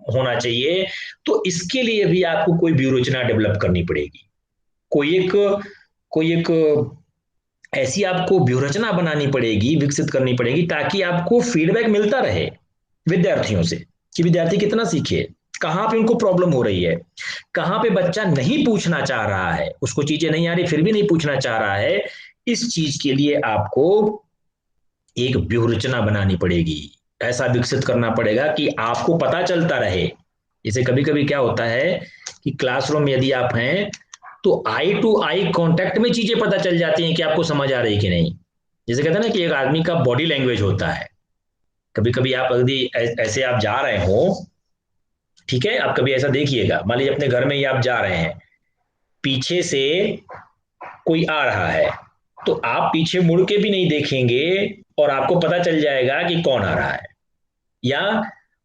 होना चाहिए। तो इसके लिए भी आपको कोई व्यूह डेवलप करनी पड़ेगी, कोई एक कोई एक ऐसी आपको व्यूह रचना बनानी पड़ेगी, विकसित करनी पड़ेगी, ताकि आपको फीडबैक मिलता रहे विद्यार्थियों से कि विद्यार्थी कितना सीखे, कहाँ पे उनको प्रॉब्लम हो रही है, कहाँ पे बच्चा नहीं पूछना चाह रहा है, उसको चीजें नहीं आ रही फिर भी नहीं पूछना चाह रहा है। इस चीज के लिए आपको एक व्यूह रचना बनानी पड़ेगी, ऐसा विकसित करना पड़ेगा कि आपको पता चलता रहे। जैसे कभी कभी क्या होता है कि क्लासरूम में यदि आप हैं तो आई टू आई कांटेक्ट में चीजें पता चल जाती हैं कि आपको समझ आ रही कि नहीं। जैसे कहते हैं ना कि एक आदमी का बॉडी लैंग्वेज होता है। कभी कभी आप यदि ऐसे आप जा रहे हो, ठीक है, आप कभी ऐसा देखिएगा, मान लीजिए अपने घर में ही आप जा रहे हैं, पीछे से कोई आ रहा है, तो आप पीछे मुड़ के भी नहीं देखेंगे और आपको पता चल जाएगा कि कौन आ रहा है। या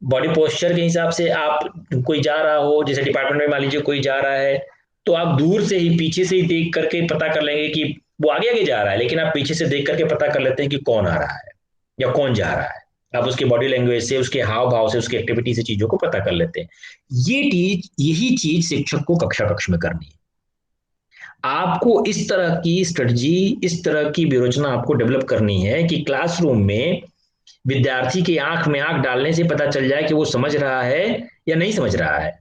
बॉडी पोस्चर के हिसाब से आप, कोई जा रहा हो जैसे डिपार्टमेंट में मान लीजिए कोई जा रहा है, तो आप दूर से ही पीछे से ही देख करके पता कर लेंगे कि वो आगे आगे जा रहा है, लेकिन आप पीछे से देख करके पता कर लेते हैं कि कौन आ रहा है या कौन जा रहा है। आप उसके बॉडी लैंग्वेज से, उसके हाव भाव से, उसकी एक्टिविटी से चीजों को पता कर लेते हैं। यही चीज शिक्षक को कक्षा कक्ष में करनी है। आपको इस तरह की स्ट्रेटजी, इस तरह की व्यवस्था आपको डेवलप करनी है कि क्लासरूम में विद्यार्थी की आंख में आंख डालने से पता चल जाए कि वो समझ रहा है या नहीं समझ रहा है,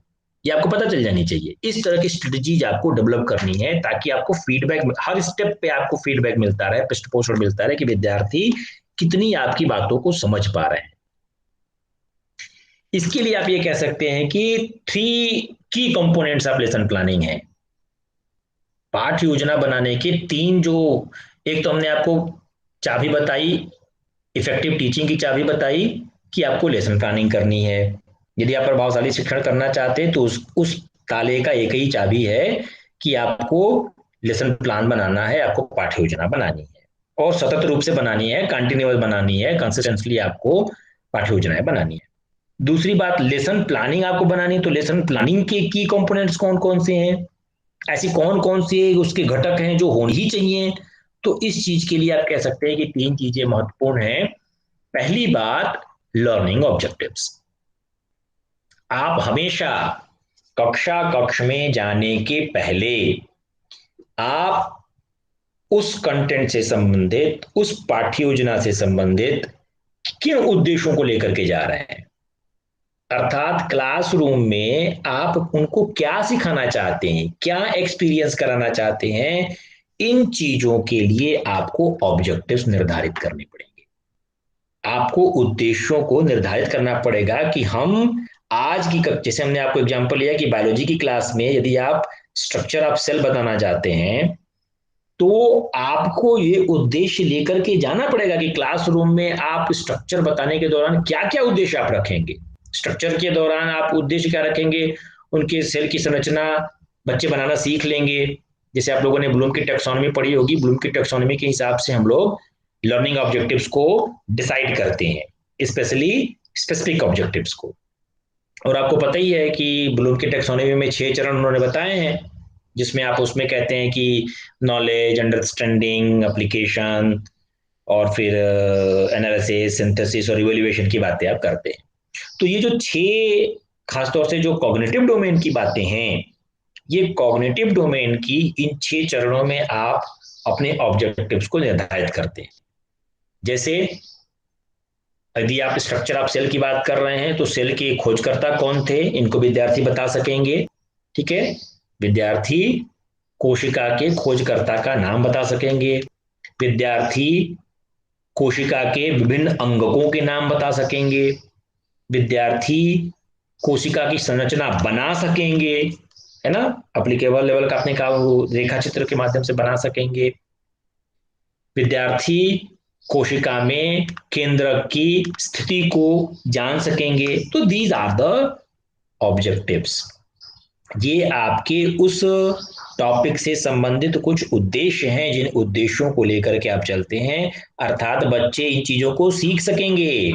ये आपको पता चल जानी चाहिए। इस तरह की स्ट्रेटजीज आपको डेवलप करनी है ताकि आपको फीडबैक, हर स्टेप पे आपको फीडबैक मिलता रहे, पृष्ठपोषण मिलता रहे कि विद्यार्थी कितनी आपकी बातों को समझ पा रहे हैं। इसके लिए आप ये कह सकते हैं कि 3 की कंपोनेंट्स ऑफ लेसन प्लानिंग है। पाठ्य योजना बनाने के 3 जो, एक तो हमने आपको चाबी बताई, इफेक्टिव टीचिंग की चाबी बताई कि आपको लेसन प्लानिंग करनी है। यदि आप प्रभावशाली शिक्षण करना चाहते हैं तो उस ताले का एक ही चाबी है कि आपको लेसन प्लान बनाना है, आपको पाठ्य योजना बनानी है, और सतत रूप से बनानी है, कंटिन्यूअस बनानी है, कंसिस्टेंटली आपको पाठ्य योजनाएं बनानी है। दूसरी बात, लेसन प्लानिंग आपको बनानी है, तो लेसन प्लानिंग के की कंपोनेंट्स कौन कौन से हैं, ऐसी कौन कौन से उसके घटक हैं जो होनी ही चाहिए। तो इस चीज के लिए आप कह सकते हैं कि 3 चीजें महत्वपूर्ण हैं। पहली बात, लर्निंग ऑब्जेक्टिव्स। आप हमेशा कक्षा कक्ष में जाने के पहले आप उस कंटेंट से संबंधित, उस पाठ्य योजना से संबंधित किन उद्देश्यों को लेकर के जा रहे हैं, अर्थात क्लासरूम में आप उनको क्या सिखाना चाहते हैं, क्या एक्सपीरियंस कराना चाहते हैं, इन चीजों के लिए आपको ऑब्जेक्टिव्स निर्धारित करने पड़ेंगे। आपको उद्देश्यों को निर्धारित करना पड़ेगा कि हम आज की जैसे हमने आपको एग्जांपल लिया कि बायोलॉजी की क्लास में यदि आप स्ट्रक्चर ऑफ सेल बताना चाहते हैं तो आपको ये उद्देश्य लेकर के जाना पड़ेगा कि क्लासरूम में आप स्ट्रक्चर बताने के दौरान क्या क्या उद्देश्य आप रखेंगे। स्ट्रक्चर के दौरान आप उद्देश्य क्या रखेंगे, उनके सेल की संरचना बच्चे बनाना सीख लेंगे। जैसे आप लोगों ने ब्लूम की टैक्सोनॉमी पढ़ी होगी, ब्लूम की टैक्सोनॉमी के हिसाब से हम लोग लर्निंग ऑब्जेक्टिव्स को डिसाइड करते हैं, स्पेशली स्पेसिफिक ऑब्जेक्टिव्स को। और आपको पता ही है कि ब्लूम की टैक्सोनॉमी में 6 चरण उन्होंने बताए हैं, जिसमें आप उसमें कहते हैं कि नॉलेज, अंडरस्टैंडिंग, एप्लीकेशन और फिर एनालिसिस, सिंथेसिस और इवैल्यूएशन की बातें आप करते हैं। तो ये जो 6 खासतौर से जो कॉग्निटिव डोमेन की बातें हैं, ये कॉग्निटिव डोमेन की इन 6 चरणों में आप अपने ऑब्जेक्टिव्स को निर्धारित करते हैं। जैसे यदि आप स्ट्रक्चर ऑफ सेल की बात कर रहे हैं तो सेल के खोजकर्ता कौन थे, इनको विद्यार्थी बता सकेंगे। ठीक है, विद्यार्थी कोशिका के खोजकर्ता का नाम बता सकेंगे, विद्यार्थी कोशिका के विभिन्न अंगकों के नाम बता सकेंगे, विद्यार्थी कोशिका की संरचना बना सकेंगे, है ना, एप्लीकेबल लेवल का आपने कहा वो रेखा चित्र के माध्यम से बना सकेंगे, विद्यार्थी कोशिका में केंद्रक की स्थिति को जान सकेंगे। तो दीज आर द ऑब्जेक्टिव्स। ये आपके उस टॉपिक से संबंधित कुछ उद्देश्य हैं जिन उद्देश्यों को लेकर के आप चलते हैं, अर्थात बच्चे इन चीजों को सीख सकेंगे।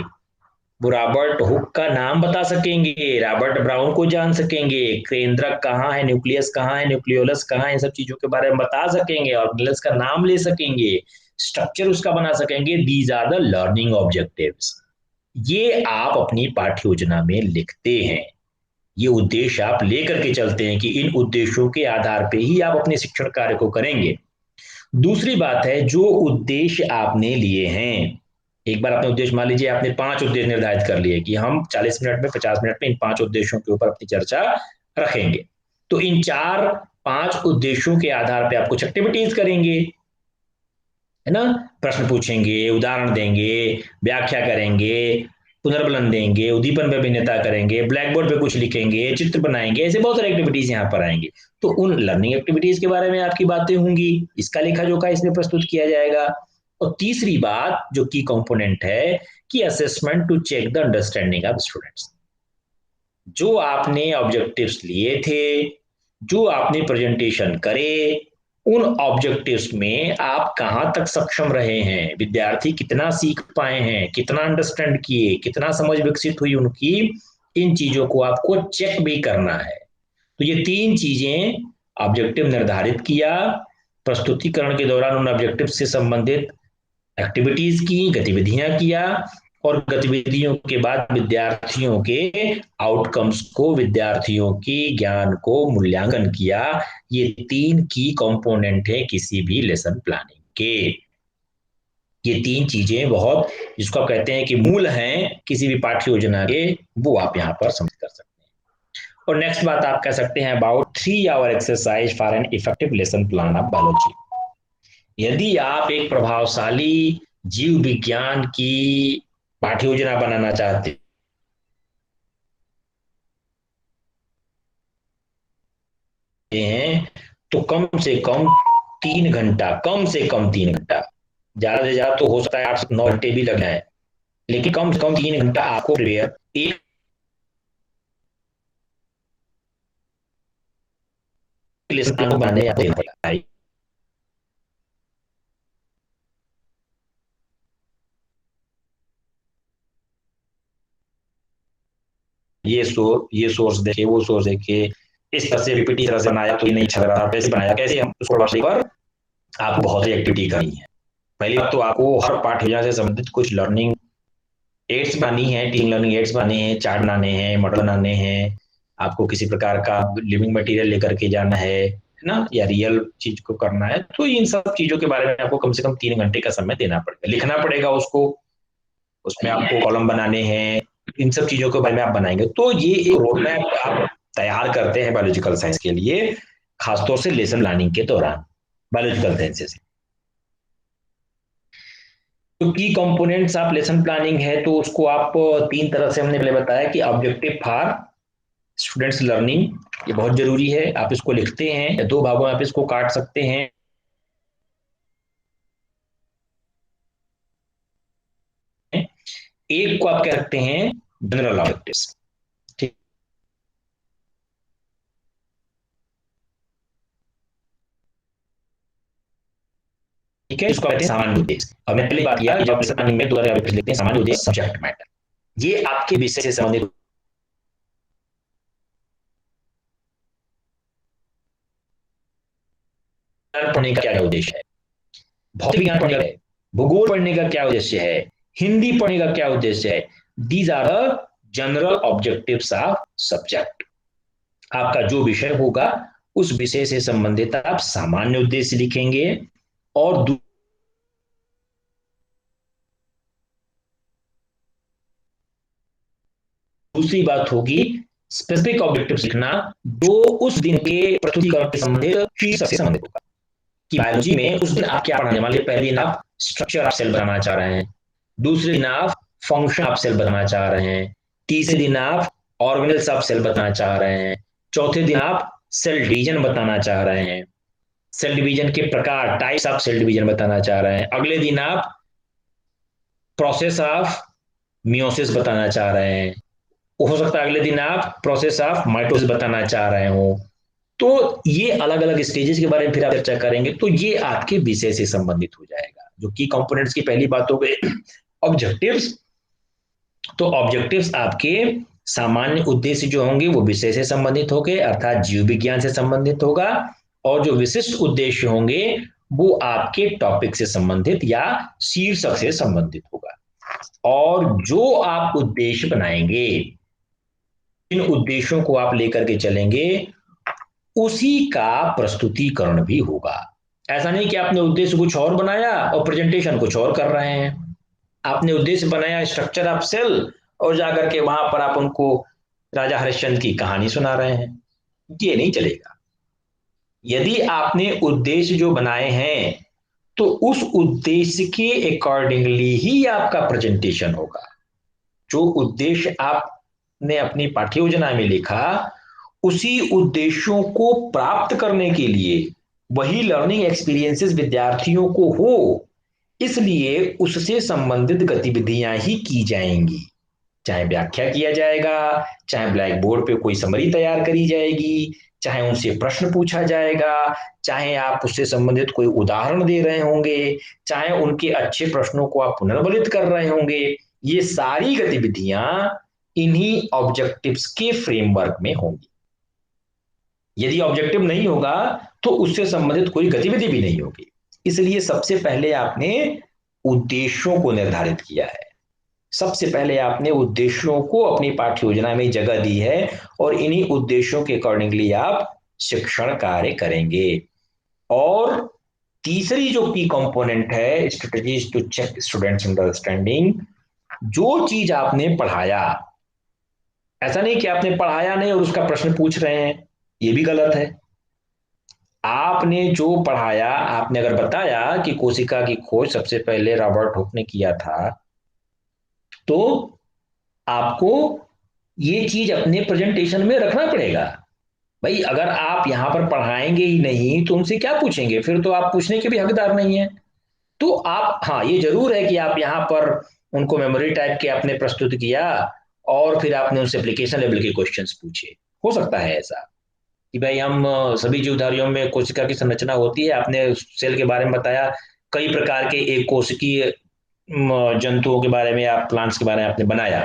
वो रॉबर्ट हुक का नाम बता सकेंगे, रॉबर्ट ब्राउन को जान सकेंगे, केंद्रक कहाँ है, न्यूक्लियस कहाँ है, न्यूक्लियोलस कहाँ है, इन सब चीजों के बारे में बता सकेंगे, ऑर्गेनेल्स का नाम ले सकेंगे, स्ट्रक्चर उसका बना सकेंगे। These are the learning objectives. ये आप अपनी पाठ्य योजना में लिखते हैं, ये उद्देश्य आप लेकर के चलते हैं कि इन उद्देश्यों के आधार पे ही आप अपने शिक्षण कार्य को करेंगे। दूसरी बात है, जो उद्देश्य आपने लिए हैं, एक बार अपने उद्देश्य मान लीजिए आपने 5 उद्देश्य निर्धारित कर लिए कि हम 40 मिनट में 50 मिनट में इन 5 उद्देश्यों के ऊपर अपनी चर्चा रखेंगे। तो इन 4-5 उद्देश्यों के आधार पे आप कुछ एक्टिविटीज करेंगे, है ना, प्रश्न पूछेंगे, उदाहरण देंगे, व्याख्या करेंगे, पुनर्बलन देंगे, उद्दीपन पर भिन्नता करेंगे, ब्लैक बोर्ड पे कुछ लिखेंगे, चित्र बनाएंगे, ऐसे बहुत सारी एक्टिविटीज यहाँ पर आएंगी। तो उन लर्निंग एक्टिविटीज के बारे में आपकी बातें होंगी, इसका लेखा जोखा इसमें प्रस्तुत किया जाएगा। और तीसरी बात जो की कंपोनेंट है कि assessment to check the understanding of students. जो आपने ऑब्जेक्टिव्स लिए थे, जो आपने प्रेजेंटेशन करे, उन ऑब्जेक्टिव्स में आप कहां तक सक्षम रहे हैं, विद्यार्थी कितना सीख पाए हैं, कितना अंडरस्टैंड किए, कितना समझ विकसित हुई उनकी, इन चीजों को आपको चेक भी करना है। तो ये 3 चीजें, ऑब्जेक्टिव निर्धारित किया, प्रस्तुतिकरण के दौरान उन ऑब्जेक्टिव से संबंधित एक्टिविटीज की, गतिविधियां किया, और गतिविधियों के बाद विद्यार्थियों के आउटकम्स को, विद्यार्थियों की ज्ञान को मूल्यांकन किया। ये 3 की कंपोनेंट है किसी भी लेसन प्लानिंग के। ये 3 चीजें बहुत, जिसको आप कहते हैं कि मूल हैं किसी भी पाठ्य योजना के, वो आप यहाँ पर समझ कर सकते हैं। और नेक्स्ट बात आप कह सकते हैं about 3 hour exercise for an effective lesson plan of biology. यदि आप एक प्रभावशाली जीव विज्ञान की पाठ्य योजना बनाना चाहते हैं तो कम से कम 3 घंटा, कम से कम 3 घंटा, ज्यादा से ज्यादा तो हो सकता है 8-9 घंटे भी लग जाए, लेकिन कम से कम 3 घंटा आपको प्रिपेयर एक लेसन प्लान बनाने या देना पड़ेगा। ये सोर्स देखे, वो सोर्स देखे, इस तरह से पीपीटी तरह से बनाया तो ये नहीं अच्छा लग रहा, कैसे बनाया, कैसे हम उसको पर आपको बहुत सी एक्टिविटी करनी है। पहली बात तो आपको हर पाठ्य योजना से संबंधित कुछ लर्निंग एड्स बनानी है, टीम लर्निंग एड्स बनाने हैं, चार्ट बनाने हैं, मॉडल बनाने हैं, आपको किसी प्रकार का लिविंग मटेरियल लेकर के जाना है ना, या रियल चीज को करना है। तो इन सब चीजों के बारे में आपको कम से कम 3 घंटे का समय देना पड़ेगा, लिखना पड़ेगा उसको, उसमें आपको कॉलम बनाने हैं, इन सब चीजों के बारे में आप बनाएंगे। तो ये एक रोड मैप आप तैयार करते हैं बायोलॉजिकल साइंस के लिए, खासतौर से लेसन प्लानिंग के दौरान बायोलॉजिकल साइंसेस। तो की कंपोनेंट्स ऑफ लेसन प्लानिंग है, तो उसको आप तीन तरह से हमने पहले बताया कि ऑब्जेक्टिव फॉर स्टूडेंट्स लर्निंग, ये बहुत जरूरी है। आप इसको लिखते हैं या दो भागों में आप इसको काट सकते हैं। एक को आप कह सकते हैं जनरल ऑब्जेक्टिव्स, ठीक है, इसको कहते हैं सामान्य उद्देश्य। अब मैंने पहले बात किया जब आप प्लानिंग में दो ऑब्जेक्टिव्स लिखते हैं, सामान्य उद्देश्य, सब्जेक्ट मैटर, ये आपके विषय से संबंधित पढ़ने का क्या उद्देश्य है, भौतिक विज्ञान पढ़ने का है, भूगोल पढ़ने का क्या उद्देश्य है, हिंदी पढ़ने का क्या उद्देश्य है। These are the general objectives of subject. आपका जो विषय होगा उस विषय से संबंधित आप सामान्य उद्देश्य लिखेंगे। और दूसरी बात होगी स्पेसिफिक ऑब्जेक्टिव्स लिखना, जो उस दिन के प्रस्तुतिकरण से संबंधित शीर्षक से संबंधित होगा। कि बायोलॉजी में उस दिन आप क्या पढ़ाने वाले, पहले दिन आप स्ट्रक्चर ऑफ सेल बनाना चाह रहे हैं, दूसरे दिन आप फंक्शन ऑफ सेल बताना चाह रहे हैं, तीसरे दिन आप ऑर्गेनेल्स ऑफ सेल बताना चाह रहे हैं, चौथे दिन आप सेल डिवीजन बताना चाह रहे हैं, सेल डिवीजन के प्रकार, टाइप्स ऑफ सेल डिवीजन बताना चाह रहे हैं, अगले दिन आप प्रोसेस ऑफ मियोसिस बताना चाह रहे हैं, हो सकता है अगले दिन आप प्रोसेस ऑफ माइटोसिस बताना चाह रहे हो। तो ये अलग अलग स्टेजेस के बारे में फिर आप चर्चा करेंगे, तो ये आपके विषय से संबंधित हो जाएगा। जो की कंपोनेंट्स की पहली बात हो गई ऑब्जेक्टिव्स, तो ऑब्जेक्टिव्स आपके सामान्य उद्देश्य जो होंगे वो विषय से संबंधित होंगे, अर्थात जीव विज्ञान से संबंधित होगा। और जो विशिष्ट उद्देश्य होंगे वो आपके टॉपिक से संबंधित या शीर्षक से संबंधित होगा। और जो आप उद्देश्य बनाएंगे, इन उद्देश्यों को आप लेकर के चलेंगे, उसी का प्रस्तुतिकरण भी होगा। ऐसा नहीं कि आपने उद्देश्य कुछ और बनाया और प्रेजेंटेशन कुछ और कर रहे हैं। आपने उद्देश्य बनाया स्ट्रक्चर ऑफ सेल और जाकर के वहां पर आप उनको राजा हरिश्चंद्र की कहानी सुना रहे हैं, ये नहीं चलेगा। यदि आपने उद्देश्य जो बनाए हैं तो उस उद्देश्य के अकॉर्डिंगली ही आपका प्रेजेंटेशन होगा। जो उद्देश्य आपने अपनी पाठ्य योजना में लिखा, उसी उद्देश्यों को प्राप्त करने के लिए वही लर्निंग एक्सपीरियंसेस विद्यार्थियों को हो, इसलिए उससे संबंधित गतिविधियां ही की जाएंगी। चाहे व्याख्या किया जाएगा, चाहे ब्लैक बोर्ड पे कोई समरी तैयार करी जाएगी, चाहे उनसे प्रश्न पूछा जाएगा, चाहे आप उससे संबंधित कोई उदाहरण दे रहे होंगे, चाहे उनके अच्छे प्रश्नों को आप पुनर्बलित कर रहे होंगे, ये सारी गतिविधियां इन्हीं ऑब्जेक्टिव्स के फ्रेमवर्क में होंगी। यदि ऑब्जेक्टिव नहीं होगा तो उससे संबंधित कोई गतिविधि भी नहीं होगी। इसलिए सबसे पहले आपने उद्देश्यों को निर्धारित किया है, सबसे पहले आपने उद्देश्यों को अपनी पाठ्य योजना में जगह दी है और इन्हीं उद्देश्यों के अकॉर्डिंगली आप शिक्षण कार्य करेंगे। और तीसरी जो की कंपोनेंट है strategies to check students understanding, जो चीज आपने पढ़ाया, ऐसा नहीं कि आपने पढ़ाया नहीं और उसका प्रश्न पूछ रहे हैं, ये भी गलत है। आपने जो पढ़ाया, आपने अगर बताया कि कोशिका की खोज सबसे पहले रॉबर्ट हुक ने किया था, तो आपको ये चीज अपने प्रेजेंटेशन में रखना पड़ेगा। भाई अगर आप यहां पर पढ़ाएंगे ही नहीं तो उनसे क्या पूछेंगे, फिर तो आप पूछने के भी हकदार नहीं है। तो आप, हाँ ये जरूर है कि आप यहाँ पर उनको मेमोरी टाइप के आपने प्रस्तुत किया और फिर आपने उनसे एप्लीकेशन लेवल के क्वेश्चंस पूछे। हो सकता है ऐसा कि भाई हम सभी जीवधारियों में कोशिका की संरचना होती है, आपने सेल के बारे में बताया, कई प्रकार के एक कोशिकीय जंतुओं के बारे में, आप प्लांट्स के बारे में आपने बनाया,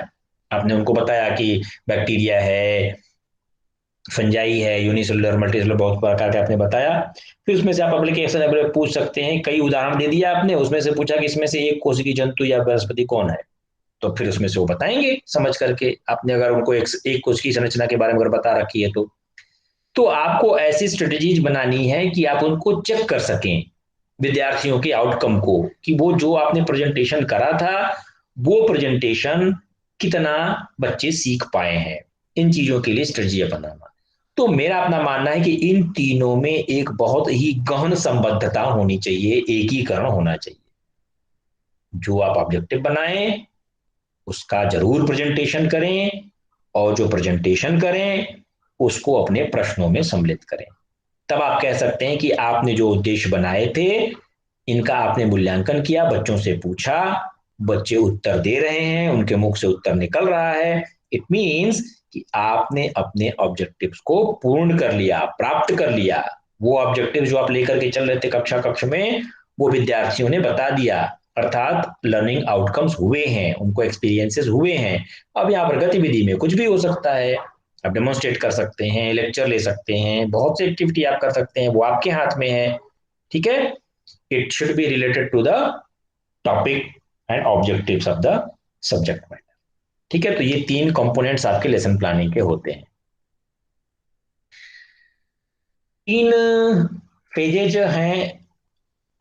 आपने उनको बताया कि बैक्टीरिया है, फंजाई है, यूनिसेलुलर मल्टीसेलुलर, बहुत प्रकार के आपने बताया। फिर उसमें से आप एप्लीकेशन लेवल पूछ सकते हैं, कई उदाहरण दे दिया आपने, उसमें से पूछा कि इसमें से एक कोशिकीय जंतु या वनस्पति कौन है, तो फिर उसमें से वो बताएंगे समझ करके। आपने अगर उनको एक कोशिकीय संरचना के बारे में अगर बता रखी है तो आपको ऐसी स्ट्रेटेजीज बनानी है कि आप उनको चेक कर सकें विद्यार्थियों के आउटकम को, कि वो जो आपने प्रेजेंटेशन करा था वो प्रेजेंटेशन कितना बच्चे सीख पाए हैं। इन चीजों के लिए स्ट्रेटेजी बनाना। तो मेरा अपना मानना है कि इन तीनों में एक बहुत ही गहन संबद्धता होनी चाहिए, एकीकरण होना चाहिए। जो आप ऑब्जेक्टिव बनाएं उसका जरूर प्रेजेंटेशन करें, और जो प्रेजेंटेशन करें उसको अपने प्रश्नों में सम्मिलित करें। तब आप कह सकते हैं कि आपने जो उद्देश्य बनाए थे इनका आपने मूल्यांकन किया, बच्चों से पूछा, बच्चे उत्तर दे रहे हैं, उनके मुख से उत्तर निकल रहा है। इट मीन्स कि आपने अपने ऑब्जेक्टिव्स को पूर्ण कर लिया, प्राप्त कर लिया। वो ऑब्जेक्टिव जो आप लेकर के चल रहे थे कक्षा कक्ष में, वो विद्यार्थियों ने बता दिया, अर्थात लर्निंग आउटकम्स हुए हैं, उनको एक्सपीरियंसेस हुए हैं। अब यहाँ पर गतिविधि में कुछ भी हो सकता है, आप डेमोन्स्ट्रेट कर सकते हैं, लेक्चर ले सकते हैं, बहुत सी एक्टिविटी आप कर सकते हैं, वो आपके हाथ में है। ठीक है, it should be related to the topic and objectives of the subject matter. ठीक है, तो ये तीन कंपोनेंट्स आपके लेसन प्लानिंग के होते हैं। तीन फेजेज हैं।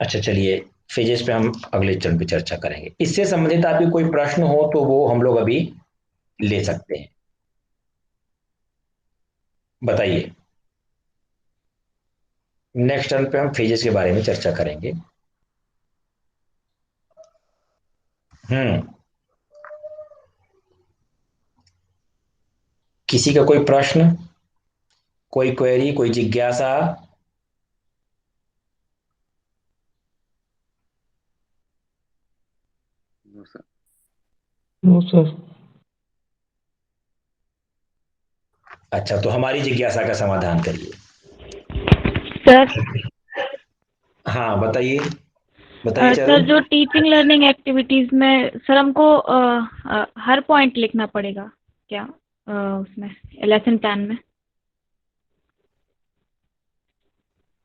अच्छा चलिए, फेजेस पे हम अगले चरण पे चर्चा करेंगे। इससे संबंधित आपके कोई प्रश्न हो तो वो हम लोग अभी ले सकते हैं, बताइए। नेक्स्ट टर्न पे हम फेजेस के बारे में चर्चा करेंगे। हम्म, किसी का कोई प्रश्न, कोई क्वेरी, कोई जिज्ञासा? No sir. No sir. अच्छा, तो हमारी जिज्ञासा का समाधान करिए। सर हाँ बताइए, बताइए सर चारू। जो टीचिंग लर्निंग एक्टिविटीज में सर हमको हर पॉइंट लिखना पड़ेगा क्या उसमें लेसन प्लान में?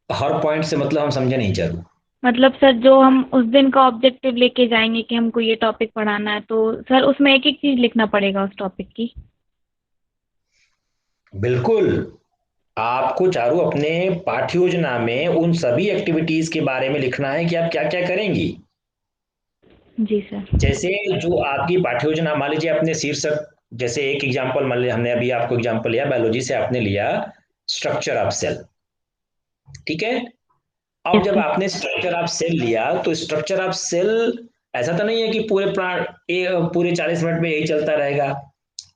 हर पॉइंट से मतलब हम समझे नहीं चारू। मतलब सर जो हम उस दिन का ऑब्जेक्टिव लेके जाएंगे कि हमको ये टॉपिक पढ़ाना है, तो सर उसमें एक एक चीज लिखना पड़ेगा उस टॉपिक की? बिल्कुल, आपको चारू अपने पाठ्य योजना में उन सभी एक्टिविटीज के बारे में लिखना है कि आप क्या क्या करेंगी। जी सर। जैसे जो आपकी पाठ्य योजना, मान लीजिए अपने शीर्षक, जैसे एक एग्जांपल मान लीजिए, हमने अभी आपको एग्जांपल लिया बायोलॉजी से, आपने लिया स्ट्रक्चर ऑफ सेल। ठीक है, अब यस जब सर। आपने स्ट्रक्चर ऑफ सेल लिया तो स्ट्रक्चर ऑफ सेल, ऐसा तो नहीं है कि पूरे प्राण पूरे 40 मिनट में यही चलता रहेगा।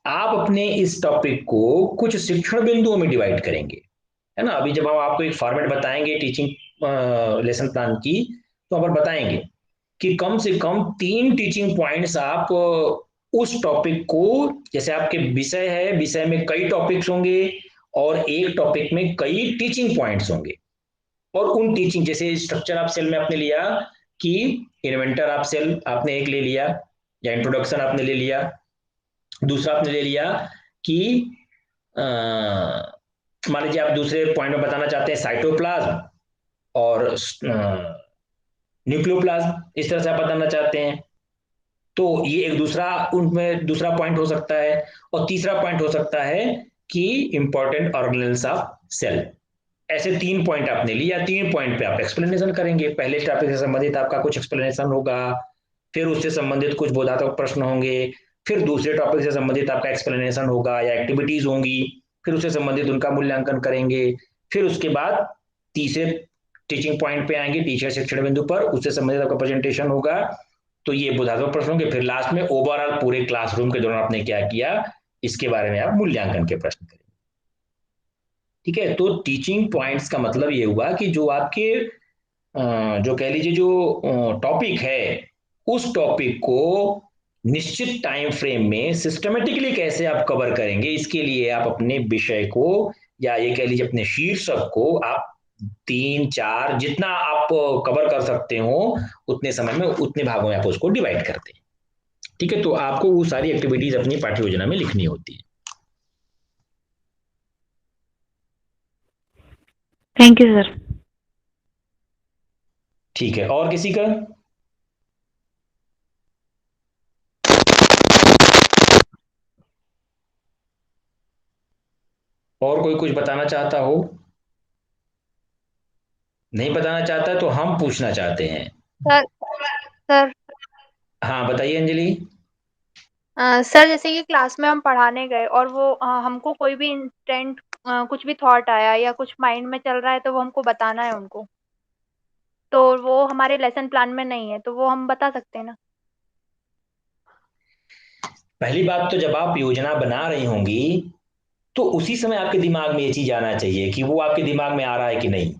आप अपने इस टॉपिक को कुछ शिक्षण बिंदुओं में डिवाइड करेंगे, है ना। अभी जब हम आपको एक फॉर्मेट बताएंगे टीचिंग लेसन प्लान की, तो हम बताएंगे कि कम से कम 3 टीचिंग पॉइंट्स आप उस टॉपिक को, जैसे आपके विषय है, विषय में कई टॉपिक्स होंगे और एक टॉपिक में कई टीचिंग पॉइंट्स होंगे, और उन टीचिंग, जैसे स्ट्रक्चर ऑफ सेल में आपने लिया कि इन्वेंटर ऑफ सेल आपने एक ले लिया, या इंट्रोडक्शन आपने ले लिया। दूसरा आपने ले लिया कि मान लीजिए आप दूसरे पॉइंट में बताना चाहते हैं साइटोप्लाज्म और न्यूक्लियोप्लाज्म, इस तरह से आप बताना चाहते हैं, तो ये एक दूसरा उनमें दूसरा पॉइंट हो सकता है। और तीसरा पॉइंट हो सकता है कि इंपॉर्टेंट ऑर्गेनेल्स ऑफ सेल। ऐसे 3 पॉइंट आपने लिया, 3 पॉइंट पे आप एक्सप्लेनेशन करेंगे। पहले टॉपिक से संबंधित आपका कुछ एक्सप्लेनेशन होगा, फिर उससे संबंधित कुछ बोधात्मक प्रश्न होंगे, फिर दूसरे टॉपिक से संबंधित आपका एक्सप्लेनेशन होगा या एक्टिविटीज होंगी, फिर उससे संबंधित उनका मूल्यांकन करेंगे। फिर उसके बाद तीसरे टीचिंग पॉइंट पे आएंगे, टीचर शिक्षण बिंदु पर, उससे संबंधित आपका प्रेजेंटेशन होगा। तो ये बोधात्मक प्रश्न होंगे। फिर लास्ट में ओवरऑल पूरे क्लासरूम के दौरान आपने क्या किया, इसके बारे में आप मूल्यांकन के प्रश्न करेंगे। ठीक है, तो टीचिंग पॉइंट्स का मतलब ये हुआ कि जो आपके जो कह लीजिए जो टॉपिक है, उस टॉपिक को निश्चित टाइम फ्रेम में सिस्टमेटिकली कैसे आप कवर करेंगे, इसके लिए आप अपने विषय को, या ये कह लीजिए अपने शीर्षक को, आप 3 4 जितना आप कवर कर सकते हो उतने समय में, उतने भागों में आप उसको डिवाइड करते हैं। ठीक है, तो आपको वो सारी एक्टिविटीज अपनी पाठ्य योजना में लिखनी होती है। Thank you sir. ठीक है, और किसी का? और कोई कुछ बताना चाहता हो? नहीं बताना चाहता तो हम पूछना चाहते हैं। सर सर हाँ बताइए अंजलि। सर जैसे कि क्लास में हम पढ़ाने गए और वो हमको कोई भी इंस्टेंट कुछ भी थॉट आया या कुछ माइंड में चल रहा है तो वो हमको बताना है उनको, तो वो हमारे लेसन प्लान में नहीं है, तो वो हम बता सकते हैं ना? पहली बात तो जब आप योजना बना रही होंगी तो उसी समय आपके दिमाग में ये चीज आना चाहिए कि वो आपके दिमाग में आ रहा है कि नहीं।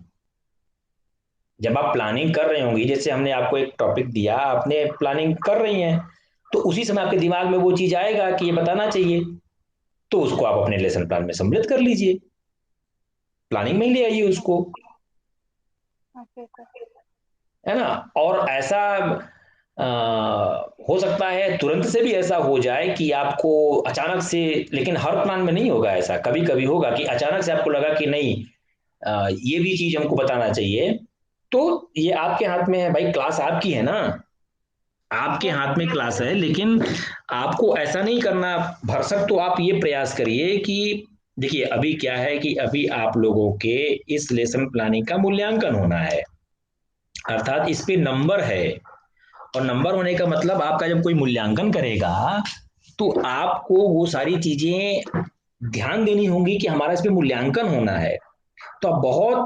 जब आप प्लानिंग कर रहे होंगी, जैसे हमने आपको एक टॉपिक दिया, आपने प्लानिंग कर रही हैं, तो उसी समय आपके दिमाग में वो चीज आएगा कि ये बताना चाहिए, तो उसको आप अपने लेसन प्लान में सम्मिलित कर लीजिए, प्लानिंग में ही ले आइए उसको, ओके सर। है ना। और ऐसा हो सकता है तुरंत से भी ऐसा हो जाए कि आपको अचानक से, लेकिन हर प्लान में नहीं होगा ऐसा, कभी कभी होगा कि अचानक से आपको लगा कि नहीं ये भी चीज हमको बताना चाहिए। तो ये आपके हाथ में है भाई, क्लास आपकी है ना, आपके हाथ में क्लास है, लेकिन आपको ऐसा नहीं करना भरसक। तो आप ये प्रयास करिए कि देखिए अभी क्या है कि अभी आप लोगों के इस लेसन प्लानिंग का मूल्यांकन होना है, अर्थात इस पे नंबर है। और नंबर होने का मतलब आपका जब कोई मूल्यांकन करेगा तो आपको वो सारी चीजें ध्यान देनी होंगी कि हमारा इस पे मूल्यांकन होना है। तो आप बहुत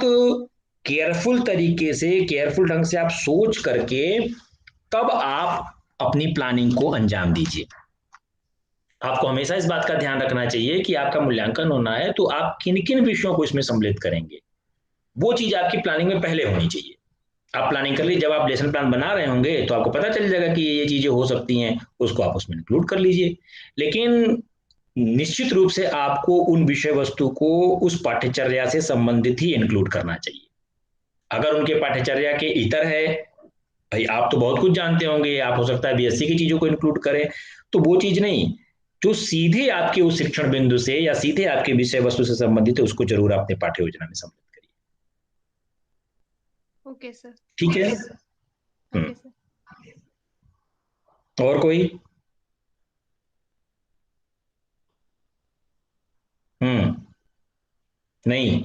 केयरफुल तरीके से, केयरफुल ढंग से आप सोच करके तब आप अपनी प्लानिंग को अंजाम दीजिए। आपको हमेशा इस बात का ध्यान रखना चाहिए कि आपका मूल्यांकन होना है तो आप किन किन विषयों को इसमें सम्मिलित करेंगे, वो चीज आपकी प्लानिंग में पहले होनी चाहिए। आप प्लानिंग कर लीजिए, जब आप लेसन प्लान बना रहे होंगे तो आपको पता चल जाएगा कि ये चीजें हो सकती हैं, उसको आप उसमें इंक्लूड कर लीजिए। लेकिन निश्चित रूप से आपको उन विषय वस्तु को उस पाठ्यचर्या से संबंधित ही इंक्लूड करना चाहिए। अगर उनके पाठ्यचर्या के इतर है, भाई आप तो बहुत कुछ जानते होंगे, आप हो सकता है बीएससी की चीजों को इंक्लूड करें, तो वो चीज नहीं, जो सीधे आपके उस शिक्षण बिंदु से या सीधे आपके विषय वस्तु से संबंधित है उसको जरूर अपने पाठ्य योजना में सम्मिलित करिए। Okay sir. ठीक है। Okay sir. और कोई? नहीं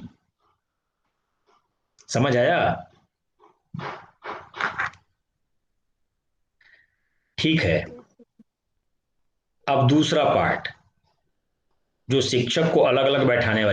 समझ आया? ठीक है। अब दूसरा पार्ट, जो शिक्षक को अलग अलग बैठाने वाली